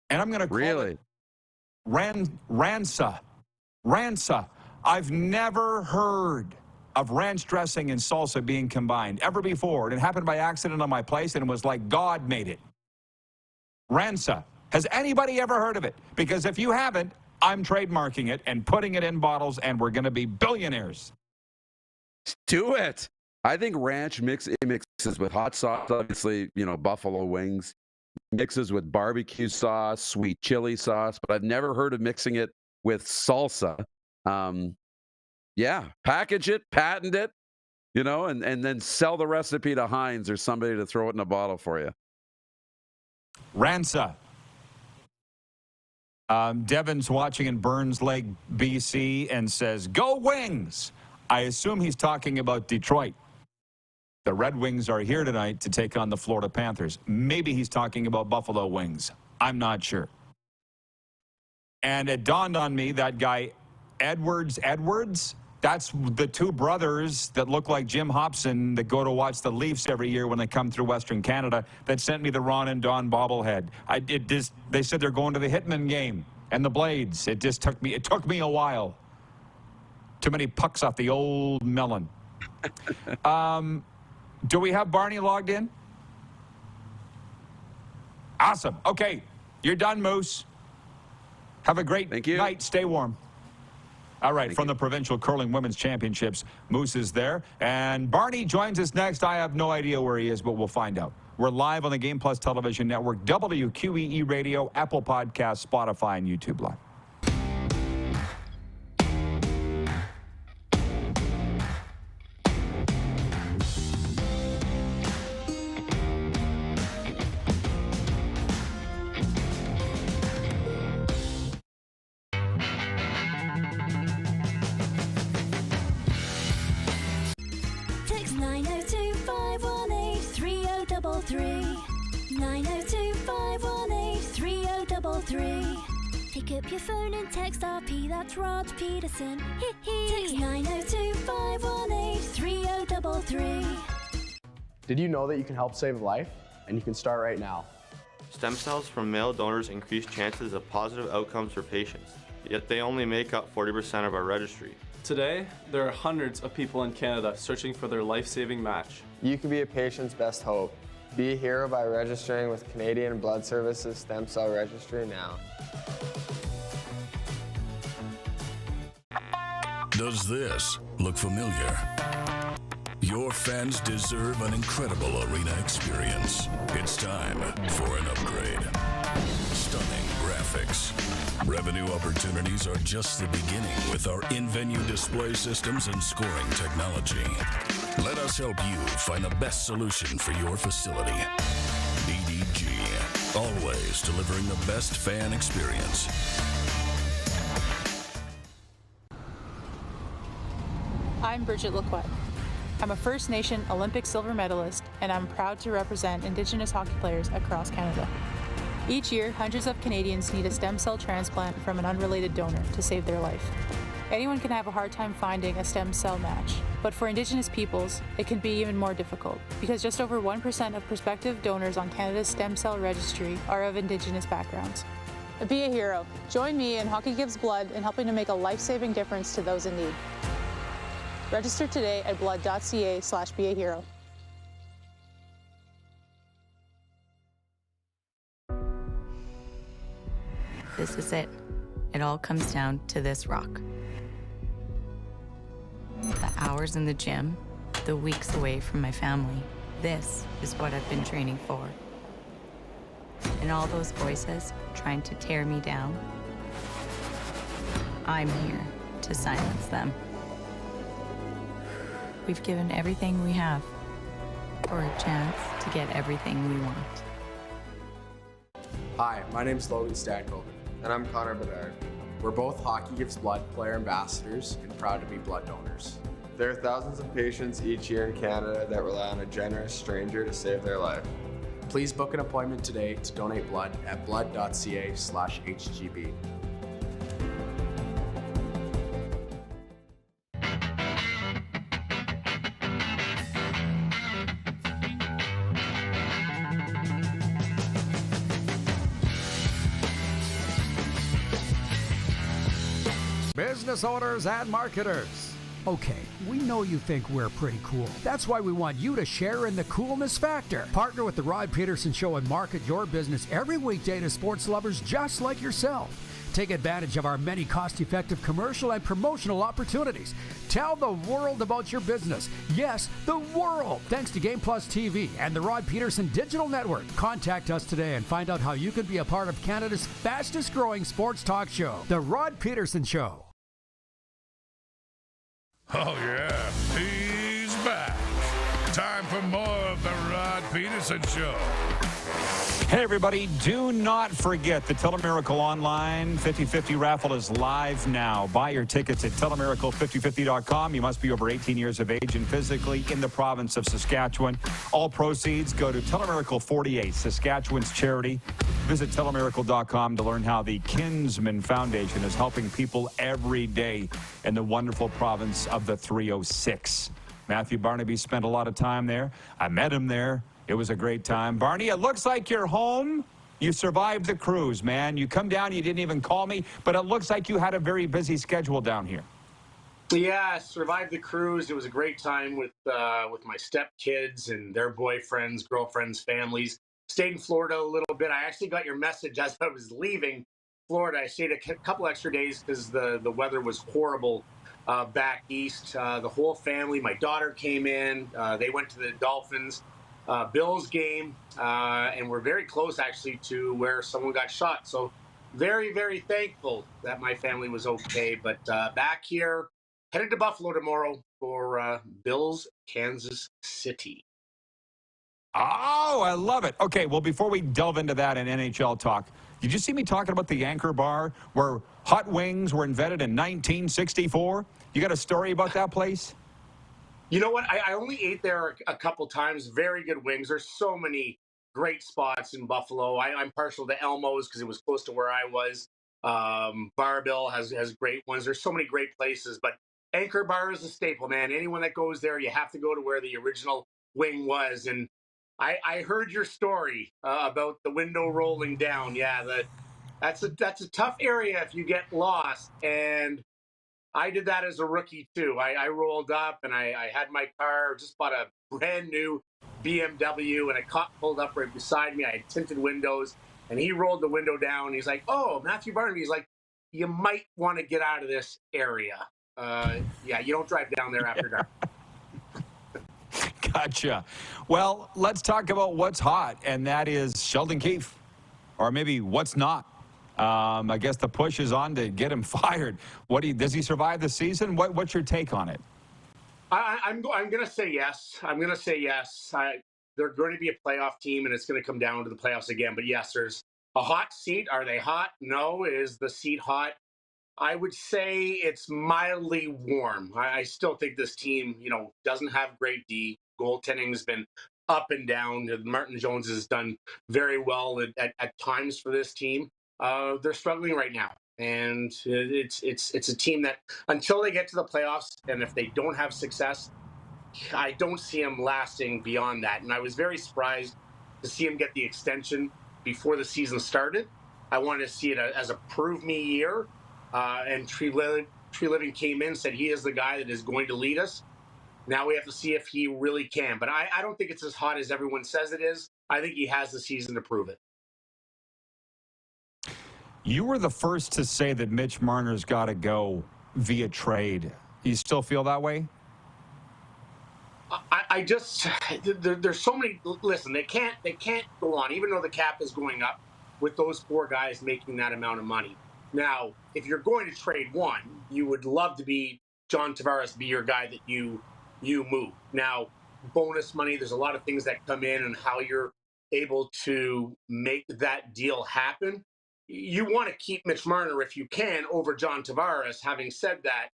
And I'm going to call it Ransa. Ransa. I've never heard of ranch dressing and salsa being combined ever before. It happened by accident on my place, and it was like God made it. Ransa. Has anybody ever heard of it? Because if you haven't, I'm trademarking it and putting it in bottles, and we're going to be billionaires. Do it. I think ranch mixes with hot sauce, obviously, buffalo wings, mixes with barbecue sauce, sweet chili sauce, but I've never heard of mixing it with salsa. Package it, patent it, and then sell the recipe to Heinz or somebody to throw it in a bottle for you. Ransa. Devin's watching in Burns Lake, BC, and says, "Go Wings!" I assume he's talking about Detroit. The Red Wings are here tonight to take on the Florida Panthers. Maybe he's talking about Buffalo Wings. I'm not sure. And it dawned on me, that guy, Edwards, that's the two brothers that look like Jim Hobson that go to watch the Leafs every year when they come through Western Canada, that sent me the Ron and Don bobblehead. They said they're going to the Hitman game and the Blades. It took me a while. Too many pucks off the old melon. Do we have Barney logged in? Awesome. Okay, you're done, Moose. Have a great night. Stay warm. All right, from the Provincial Curling Women's Championships, Moose is there. And Barney joins us next. I have no idea where he is, but we'll find out. We're live on the Game Plus Television Network, WQEE Radio, Apple Podcasts, Spotify, and YouTube Live. Text 902-518-3033. 902-518-3033. Pick up your phone and text RP, that's Rod Pedersen. Text 902-518-3033. Did you know that you can help save a life? And you can start right now. Stem cells from male donors increase chances of positive outcomes for patients, yet they only make up 40% of our registry. Today, there are hundreds of people in Canada searching for their life-saving match. You can be a patient's best hope. Be a hero by registering with Canadian Blood Services Stem Cell Registry now. Does this look familiar? Your fans deserve an incredible arena experience. It's time for an upgrade. Stunning graphics. Revenue opportunities are just the beginning with our in-venue display systems and scoring technology. Let us help you find the best solution for your facility. BDG, always delivering the best fan experience. I'm Bridget Lacquette. I'm a First Nation Olympic silver medalist, and I'm proud to represent Indigenous hockey players across Canada. Each year, hundreds of Canadians need a stem cell transplant from an unrelated donor to save their life. Anyone can have a hard time finding a stem cell match, but for Indigenous peoples, it can be even more difficult because just over 1% of prospective donors on Canada's stem cell registry are of Indigenous backgrounds. Be a hero. Join me in Hockey Gives Blood in helping to make a life-saving difference to those in need. Register today at blood.ca/beahero. This is it. It all comes down to this rock. The hours in the gym, the weeks away from my family. This is what I've been training for. And all those voices trying to tear me down, I'm here to silence them. We've given everything we have for a chance to get everything we want. Hi, my name's Logan Stankoven. And I'm Connor Bedard. We're both Hockey Gives Blood player ambassadors and proud to be blood donors. There are thousands of patients each year in Canada that rely on a generous stranger to save their life. Please book an appointment today to donate blood at blood.ca/HGB. Business owners and marketers. Okay, we know you think we're pretty cool. That's why we want you to share in the coolness factor. Partner with the Rod Pedersen Show and market your business every weekday to sports lovers just like yourself. take advantage of our many cost-effective commercial and promotional opportunities. Tell the world about your business. Yes, the world. Thanks to Game Plus TV and the Rod Pedersen Digital Network. Contact us today and find out how you can be a part of Canada's fastest-growing sports talk show, The Rod Pedersen Show. Oh, yeah, he's back. Time for more of the Rod Pedersen Show. Hey, everybody, do not forget the Telemiracle Online 50/50 raffle is live now. Buy your tickets at telemiracle5050.com. You must be over 18 years of age and physically in the province of Saskatchewan. All proceeds go to Telemiracle 48, Saskatchewan's charity. Visit telemiracle.com to learn how the Kinsman Foundation is helping people every day in the wonderful province of the 306. Matthew Barnaby spent a lot of time there. I met him there. It was a great time. Barney, it looks like you're home. You survived the cruise, man. You come down, you didn't even call me, but it looks like you had a very busy schedule down here. Yeah, I survived the cruise. It was a great time with my stepkids and their boyfriends, girlfriends, families. Stayed in Florida a little bit. I actually got your message as I was leaving Florida. I stayed a couple extra days because the weather was horrible back east. The whole family, my daughter came in. They went to the Dolphins Bills game, and we're very close actually to where someone got shot. So very, very thankful that my family was okay. But back here, headed to Buffalo tomorrow for Bills, Kansas City. Oh, I love it. Okay, well, before we delve into that in NHL talk, did you see me talking about the Anchor Bar where hot wings were invented in 1964? You got a story about that place? You know what? I only ate there a couple times. Very good wings. There's so many great spots in Buffalo. I'm partial to Elmo's because it was close to where I was. Barbill has great ones. There's so many great places, but Anchor Bar is a staple, man. Anyone that goes there, you have to go to where the original wing was. And I heard your story about the window rolling down. Yeah, that's a tough area if you get lost. And I did that as a rookie too. I rolled up and I had my car, just bought a brand new BMW, and a cop pulled up right beside me. I had tinted windows, and he rolled the window down. He's like, "Oh, Matthew Barnaby." He's like, "You might want to get out of this area. Yeah, you don't drive down there after dark." Gotcha. Well, let's talk about what's hot, and that is Sheldon Keefe, or maybe what's not. I guess the push is on to get him fired. Does he survive the season? What's your take on it? I'm going to say yes. I'm going to say yes. They're going to be a playoff team, and it's going to come down to the playoffs again. But yes, there's a hot seat. Are they hot? No. Is the seat hot? I would say it's mildly warm. I still think this team, doesn't have great D. Goaltending's been up and down. Martin Jones has done very well at times for this team. They're struggling right now, and it's a team that until they get to the playoffs, and if they don't have success, I don't see them lasting beyond that. And I was very surprised to see him get the extension before the season started. I wanted to see it as a prove me year, and Tree Living came in, said he is the guy that is going to lead us. Now we have to see if he really can. But I don't think it's as hot as everyone says it is. I think he has the season to prove it. You were the first to say that Mitch Marner's got to go via trade. You still feel that way? I just there's so many. Listen, they can't go on, even though the cap is going up, with those four guys making that amount of money. Now, if you're going to trade one, you would love to be John Tavares, be your guy that you move. Now, bonus money. There's a lot of things that come in, and how you're able to make that deal happen. You want to keep Mitch Marner if you can over John Tavares. Having said that,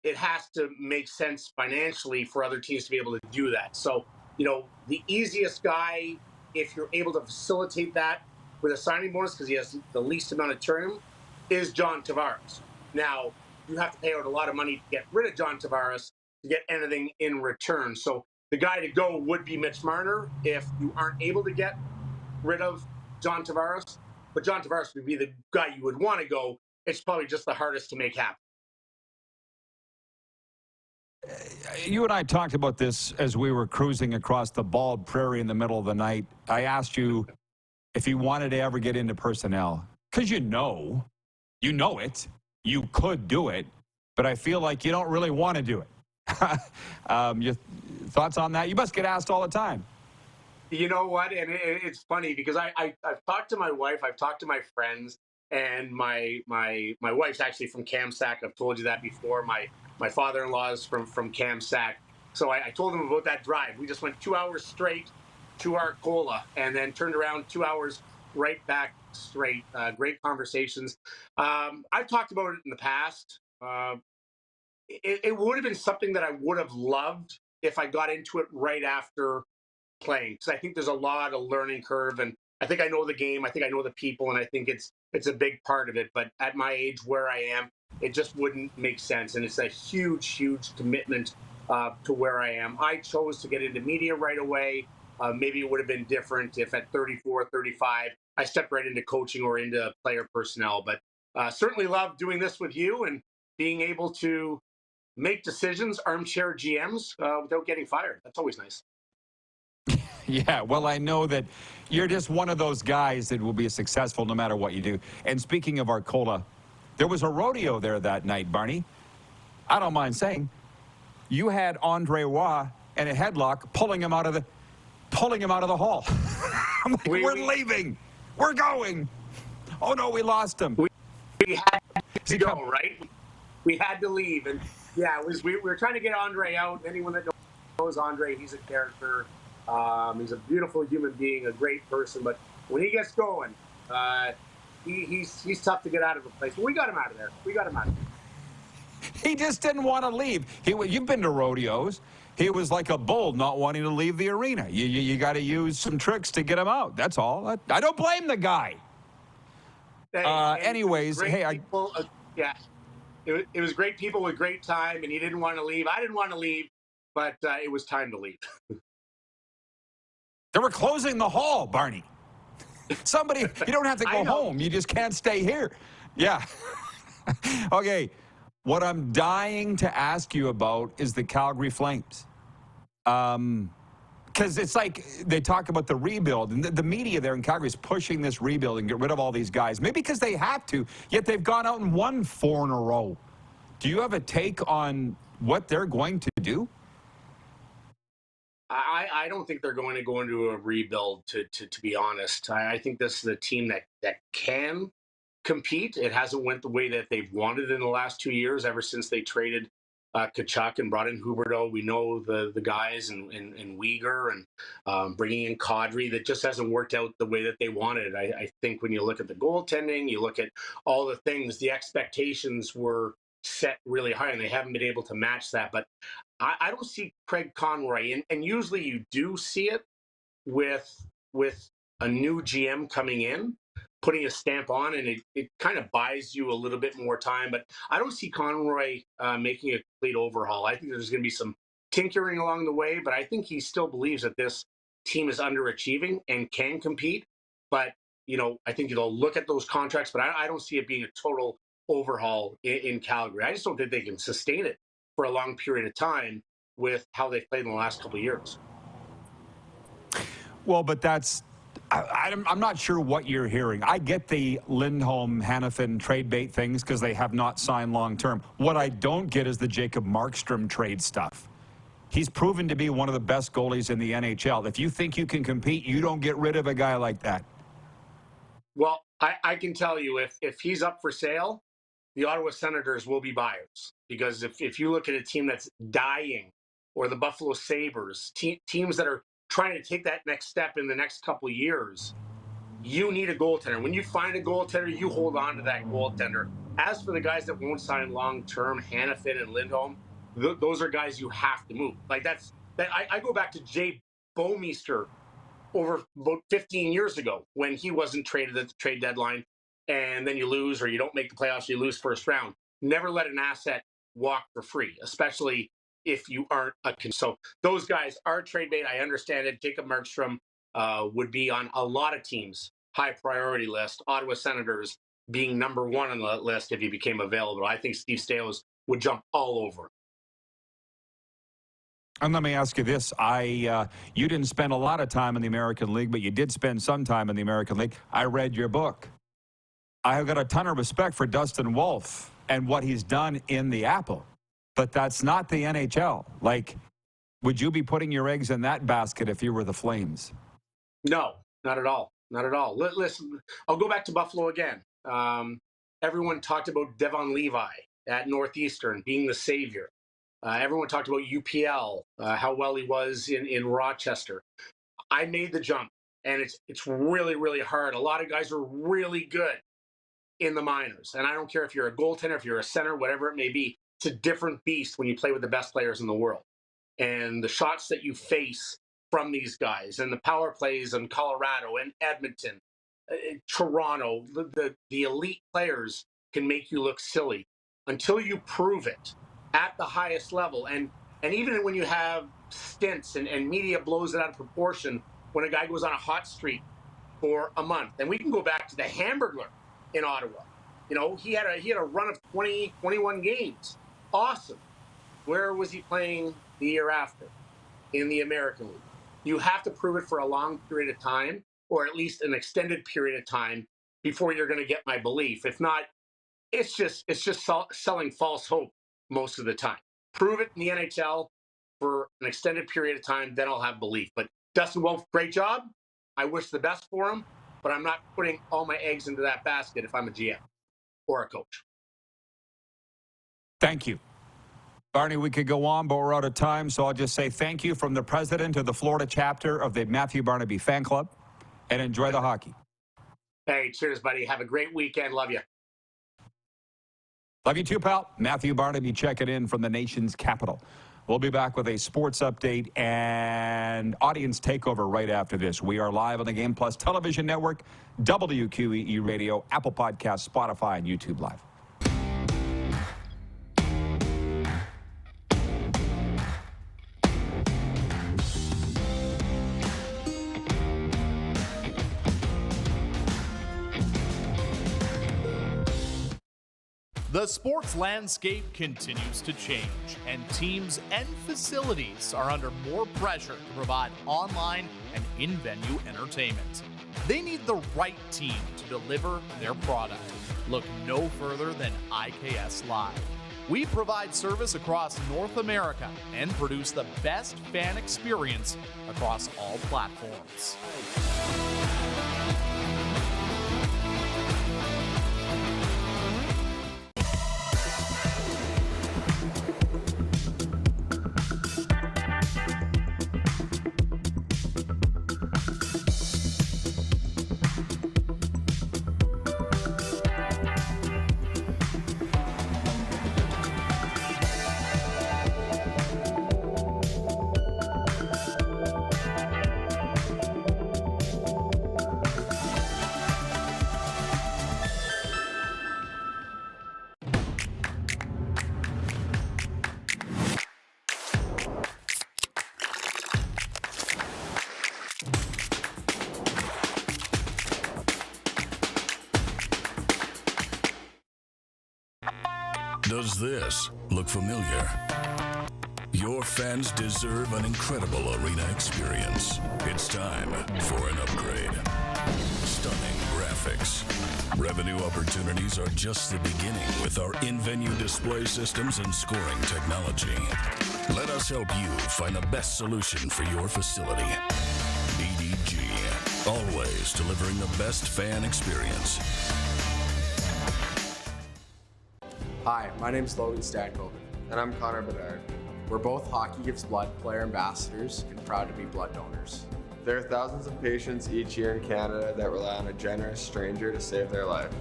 it has to make sense financially for other teams to be able to do that. So, the easiest guy, if you're able to facilitate that with a signing bonus because he has the least amount of term, is John Tavares. Now, you have to pay out a lot of money to get rid of John Tavares to get anything in return. So the guy to go would be Mitch Marner if you aren't able to get rid of John Tavares. But John Tavares would be the guy you would want to go. It's probably just the hardest to make happen. You and I talked about this as we were cruising across the bald prairie in the middle of the night. I asked you if you wanted to ever get into personnel, because You know it. You could do it, but I feel like you don't really want to do it. Your thoughts on that? You must get asked all the time. You know what? And it's funny because I've talked to my wife, I've talked to my friends, and my wife's actually from Kamsack. I've told you that before. My father-in-law is from Kamsack. So I told them about that drive. We just went 2 hours straight to Arcola and then turned around 2 hours right back straight. Great conversations. I've talked about it in the past. It would have been something that I would have loved if I got into it right after playing, because I think there's a lot of learning curve, and I think I know the game, I think I know the people, and I think it's a big part of it. But at my age where I am, it just wouldn't make sense, and it's a huge commitment to where I am. I chose to get into media right away. Maybe it would have been different if at 34, 35, I stepped right into coaching or into player personnel. But certainly love doing this with you and being able to make decisions, armchair GMs, without getting fired. That's always nice. Yeah, well, I know that you're just one of those guys that will be successful no matter what you do. And speaking of Arcola, there was a rodeo there that night, Barney. I don't mind saying, you had Andre Roy in a headlock pulling him out of the hall. I'm like, we're leaving. We're going. Oh, no, we lost him. We had to go, right? We had to leave. And, yeah, we were trying to get Andre out. Anyone that knows Andre, he's a character. He's a beautiful human being, a great person. But when he gets going, he's tough to get out of a place. But we got him out of there. He just didn't want to leave. You've been to rodeos. He was like a bull not wanting to leave the arena. You got to use some tricks to get him out. That's all. I don't blame the guy. Anyways, hey, yeah, it was great people with great time, and he didn't want to leave. I didn't want to leave, but it was time to leave. They were closing the hall, Barney. Somebody, you don't have to go home. You just can't stay here. Yeah. Okay. What I'm dying to ask you about is the Calgary Flames. Because it's like they talk about the rebuild, and the media there in Calgary is pushing this rebuild and get rid of all these guys. Maybe because they have to, yet they've gone out and won 4 in a row. Do you have a take on what they're going to do? I don't think they're going to go into a rebuild, to be honest. I think this is a team that can compete. It hasn't went the way that they've wanted in the last 2 years, ever since they traded Tkachuk and brought in Huberdeau. We know the guys and Uyghur and bringing in Kadri. That just hasn't worked out the way that they wanted. I think when you look at the goaltending, you look at all the things, the expectations were set really high, and they haven't been able to match that. But I don't see Craig Conroy, and usually you do see it with a new GM coming in, putting a stamp on, and it kind of buys you a little bit more time. But I don't see Conroy making a complete overhaul. I think there's going to be some tinkering along the way, but I think he still believes that this team is underachieving and can compete. But, I think they'll look at those contracts, but I don't see it being a total overhaul in Calgary. I just don't think they can sustain it for a long period of time with how they've played in the last couple of years. Well, but that's... I'm not sure what you're hearing. I get the Lindholm, Hanifin trade bait things because they have not signed long-term. What I don't get is the Jacob Markstrom trade stuff. He's proven to be one of the best goalies in the NHL. If you think you can compete, you don't get rid of a guy like that. Well, I can tell you, if he's up for sale, the Ottawa Senators will be buyers. Because if you look at a team that's dying, or the Buffalo Sabres, teams that are trying to take that next step in the next couple of years, you need a goaltender. When you find a goaltender, you hold on to that goaltender. As for the guys that won't sign long-term, Hanifin and Lindholm, those are guys you have to move. Like I go back to Jay Bouwmeester over about 15 years ago when he wasn't traded at the trade deadline, and then you lose, or you don't make the playoffs, you lose first round. Never let an asset walk for free, especially if you aren't so those guys are trade bait. I understand it. Jacob Markstrom would be on a lot of teams' high priority list. Ottawa Senators being number 1 on the list if he became available. I think Steve Staios would jump all over. And let me ask you this. You didn't spend a lot of time in the American League, but you did spend some time in the American League. I read your book. I've got a ton of respect for Dustin Wolf and what he's done in the Apple, but that's not the NHL. Like, would you be putting your eggs in that basket if you were the Flames? No, not at all. Not at all. Listen, I'll go back to Buffalo again. Everyone talked about Devon Levi at Northeastern being the savior. Everyone talked about UPL, how well he was in Rochester. I made the jump, and it's really, really hard. A lot of guys are really good in the minors, and I don't care if you're a goaltender, if you're a center, whatever it may be. It's a different beast when you play with the best players in the world. And the shots that you face from these guys, and the power plays in Colorado and Edmonton, Toronto, the elite players can make you look silly until you prove it at the highest level. And even when you have stints and media blows it out of proportion, when a guy goes on a hot streak for a month, and we can go back to the Hamburglar in Ottawa. You know, he had a run of 20, 21 games. Awesome. Where was he playing the year after? In the American League. You have to prove it for a long period of time, or at least an extended period of time, before you're going to get my belief. If not, it's just selling false hope most of the time. Prove it in the NHL for an extended period of time, then I'll have belief. But Dustin Wolf, great job. I wish the best for him, but I'm not putting all my eggs into that basket if I'm a GM or a coach. Thank you. Barney, we could go on, but we're out of time, so I'll just say thank you from the president of the Florida chapter of the Matthew Barnaby fan club, and enjoy the hockey. Hey, cheers, buddy. Have a great weekend. Love you. Love you too, pal. Matthew Barnaby checking in from the nation's capital. We'll be back with a sports update and audience takeover right after this. We are live on the Game Plus Television Network, WQEE Radio, Apple Podcasts, Spotify, and YouTube Live. The sports landscape continues to change, and teams and facilities are under more pressure to provide online and in-venue entertainment. They need the right team to deliver their product. Look no further than IKS Live. We provide service across North America and produce the best fan experience across all platforms. Does this look familiar? Your fans deserve an incredible arena experience. It's time for an upgrade. Stunning graphics. Revenue opportunities are just the beginning with our in-venue display systems and scoring technology. Let us help you find the best solution for your facility. EDG, always delivering the best fan experience. Hi, my name's Logan Stankoven. And I'm Connor Bedard. We're both Hockey Gives Blood player ambassadors and proud to be blood donors. There are thousands of patients each year in Canada that rely on a generous stranger to save their life.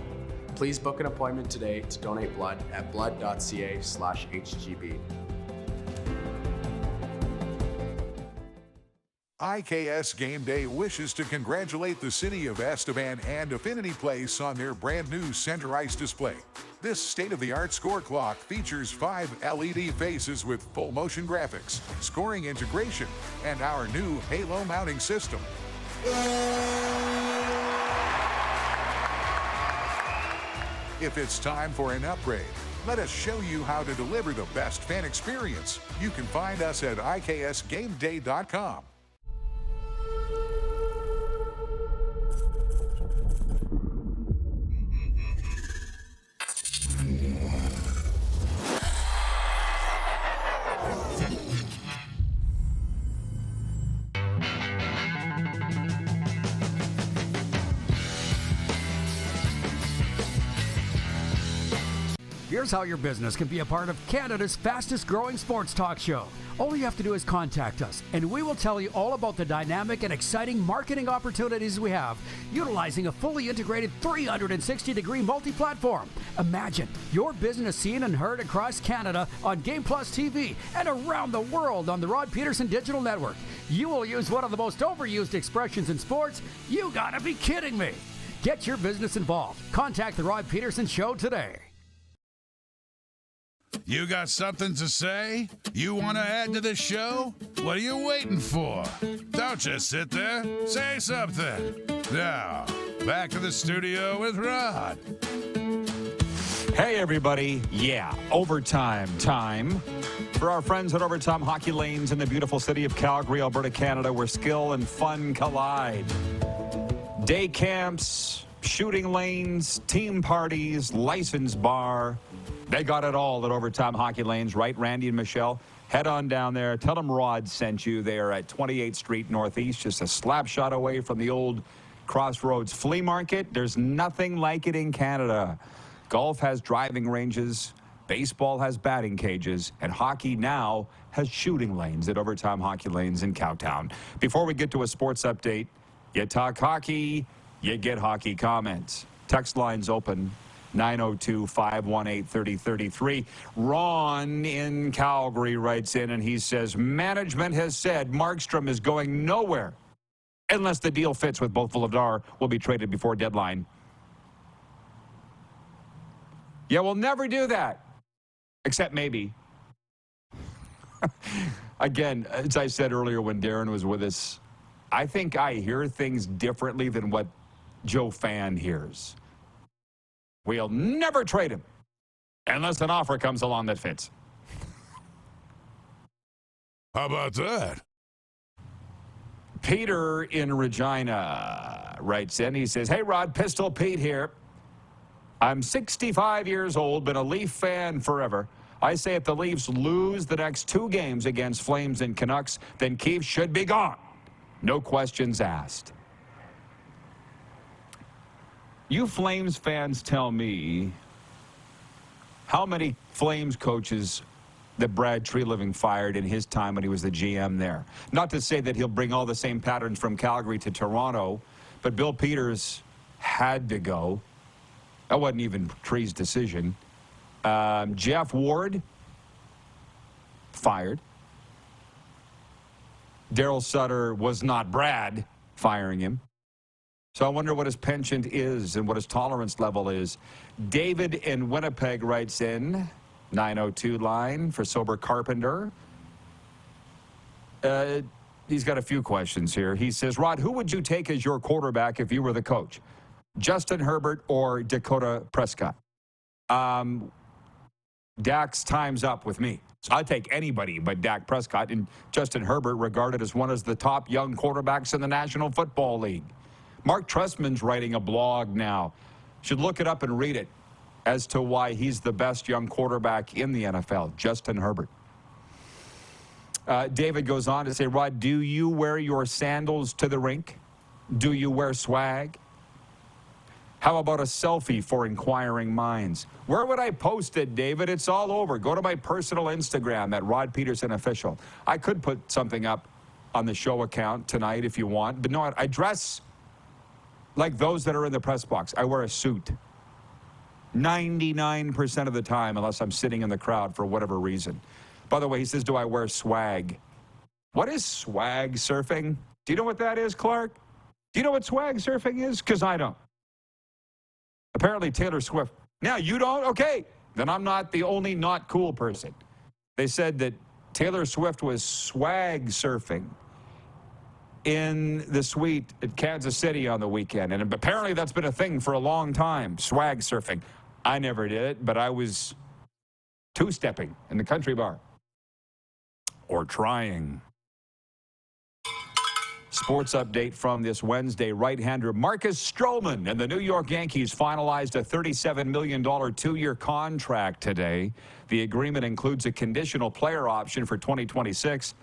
Please book an appointment today to donate blood at blood.ca/HGB. IKS Game Day wishes to congratulate the city of Estevan and Affinity Place on their brand new center ice display. This state-of-the-art score clock features 5 LED faces with full motion graphics, scoring integration, and our new Halo mounting system. If it's time for an upgrade, let us show you how to deliver the best fan experience. You can find us at IKSGameDay.com. Here's how your business can be a part of Canada's fastest growing sports talk show. All you have to do is contact us, and we will tell you all about the dynamic and exciting marketing opportunities we have, utilizing a fully integrated 360-degree multi-platform. Imagine your business seen and heard across Canada on Game Plus TV and around the world on the Rod Pedersen Digital Network. You will use one of the most overused expressions in sports. You gotta be kidding me. Get your business involved. Contact the Rod Pedersen Show today. You got something to say? You want to add to the show? What are you waiting for? Don't just sit there. Say something. Now, back to the studio with Rod. Hey, everybody. Yeah, overtime time. For our friends at Overtime Hockey Lanes in the beautiful city of Calgary, Alberta, Canada, where skill and fun collide. Day camps, shooting lanes, team parties, licensed bar. They got it all at Overtime Hockey Lanes, right, Randy and Michelle? Head on down there. Tell them Rod sent you. They are at 28th Street Northeast, just a slap shot away from the old Crossroads Flea Market. There's nothing like it in Canada. Golf has driving ranges, baseball has batting cages, and hockey now has shooting lanes at Overtime Hockey Lanes in Cowtown. Before we get to a sports update, you talk hockey, you get hockey comments. Text lines open. 902-518-3033. Ron in Calgary writes in and he says, management has said Markstrom is going nowhere unless the deal fits with both. Vladar will be traded before deadline. Yeah, we'll never do that. Except maybe. Again, as I said earlier when Darren was with us, I think I hear things differently than what Joe Fan hears. We'll never trade him unless an offer comes along that fits. How about that? Peter in Regina writes in. He says, hey, Rod, Pistol Pete here. I'm 65 years old, been a Leaf fan forever. I say if the Leafs lose the next 2 games against Flames and Canucks, then Keefe should be gone. No questions asked. You Flames fans tell me how many Flames coaches that Brad Treliving fired in his time when he was the GM there. Not to say that he'll bring all the same patterns from Calgary to Toronto, but Bill Peters had to go. That wasn't even Tree's decision. Jeff Ward, fired. Daryl Sutter was not Brad firing him. So I wonder what his penchant is and what his tolerance level is. David in Winnipeg writes in, 902 line for Sober Carpenter. He's got a few questions here. He says, Rod, who would you take as your quarterback if you were the coach? Justin Herbert or Dakota Prescott? Dak's time's up with me. So I'll take anybody but Dak Prescott, and Justin Herbert regarded as one of the top young quarterbacks in the National Football League. Mark Trestman's writing a blog now. Should look it up and read it as to why he's the best young quarterback in the NFL, Justin Herbert. David goes on to say, Rod, do you wear your sandals to the rink? Do you wear swag? How about a selfie for inquiring minds? Where would I post it, David? It's all over. Go to my personal Instagram at Rod Pedersen Official. I could put something up on the show account tonight if you want, but no, I dress like those that are in the press box. I wear a suit 99% of the time unless I'm sitting in the crowd for whatever reason. By the way, he says, do I wear swag? What is swag surfing? Do you know what that is, Clark? Do you know what swag surfing is? Because I don't. Apparently Taylor Swift. Now, you don't? Okay. Then I'm not the only not cool person. They said that Taylor Swift was swag surfing in the suite at Kansas City on the weekend. And apparently that's been a thing for a long time, swag surfing. I never did it, but I was two-stepping in the country bar. Or trying. Sports update from this Wednesday. Right-hander Marcus Stroman and the New York Yankees finalized a $37 million 2-year contract today. The agreement includes a conditional player option for 2026.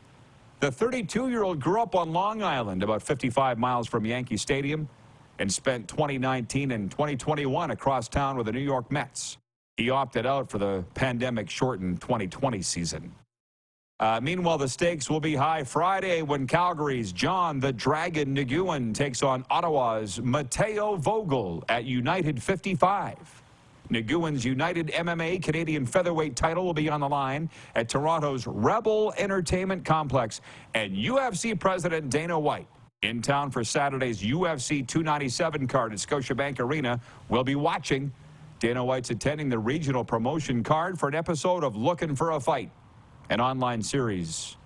The 32-year-old grew up on Long Island, about 55 miles from Yankee Stadium, and spent 2019 and 2021 across town with the New York Mets. He opted out for the pandemic-shortened 2020 season. Meanwhile, the stakes will be high Friday when Calgary's John the Dragon Nguyen takes on Ottawa's Matteo Vogel at United 55. Nguyen's United MMA Canadian featherweight title will be on the line at Toronto's Rebel Entertainment Complex. And UFC President Dana White, in town for Saturday's UFC 297 card at Scotiabank Arena, will be watching. Dana White's attending the regional promotion card for an episode of Looking for a Fight, an online series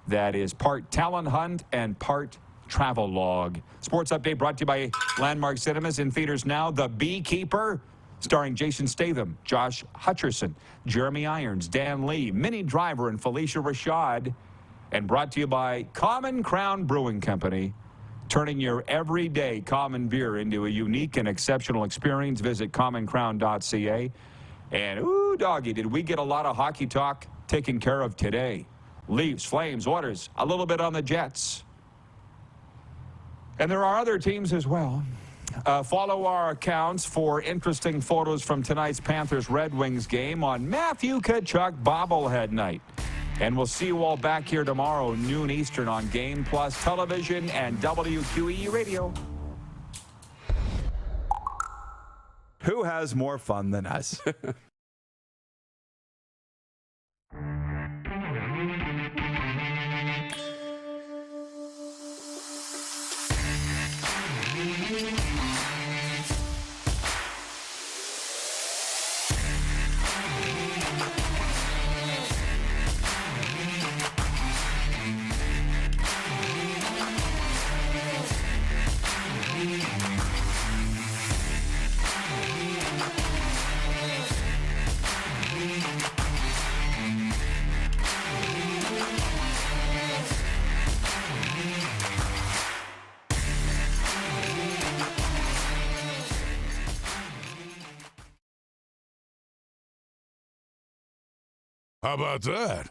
that is part talent hunt and part travel log. Sports update brought to you by Landmark Cinemas, in theaters now. The Beekeeper, starring Jason Statham, Josh Hutcherson, Jeremy Irons, Dan Lee, Minnie Driver, and Felicia Rashad. And brought to you by Common Crown Brewing Company, turning your everyday common beer into a unique and exceptional experience. Visit commoncrown.ca. And, ooh, doggy, did we get a lot of hockey talk taken care of today. Leafs, Flames, Oilers, a little bit on the Jets. And there are other teams as well. Follow our accounts for interesting photos from tonight's Panthers-Red Wings game on Matthew Tkachuk bobblehead night. And we'll see you all back here tomorrow, noon Eastern, on Game Plus Television and WQE Radio. Who has more fun than us? How about that?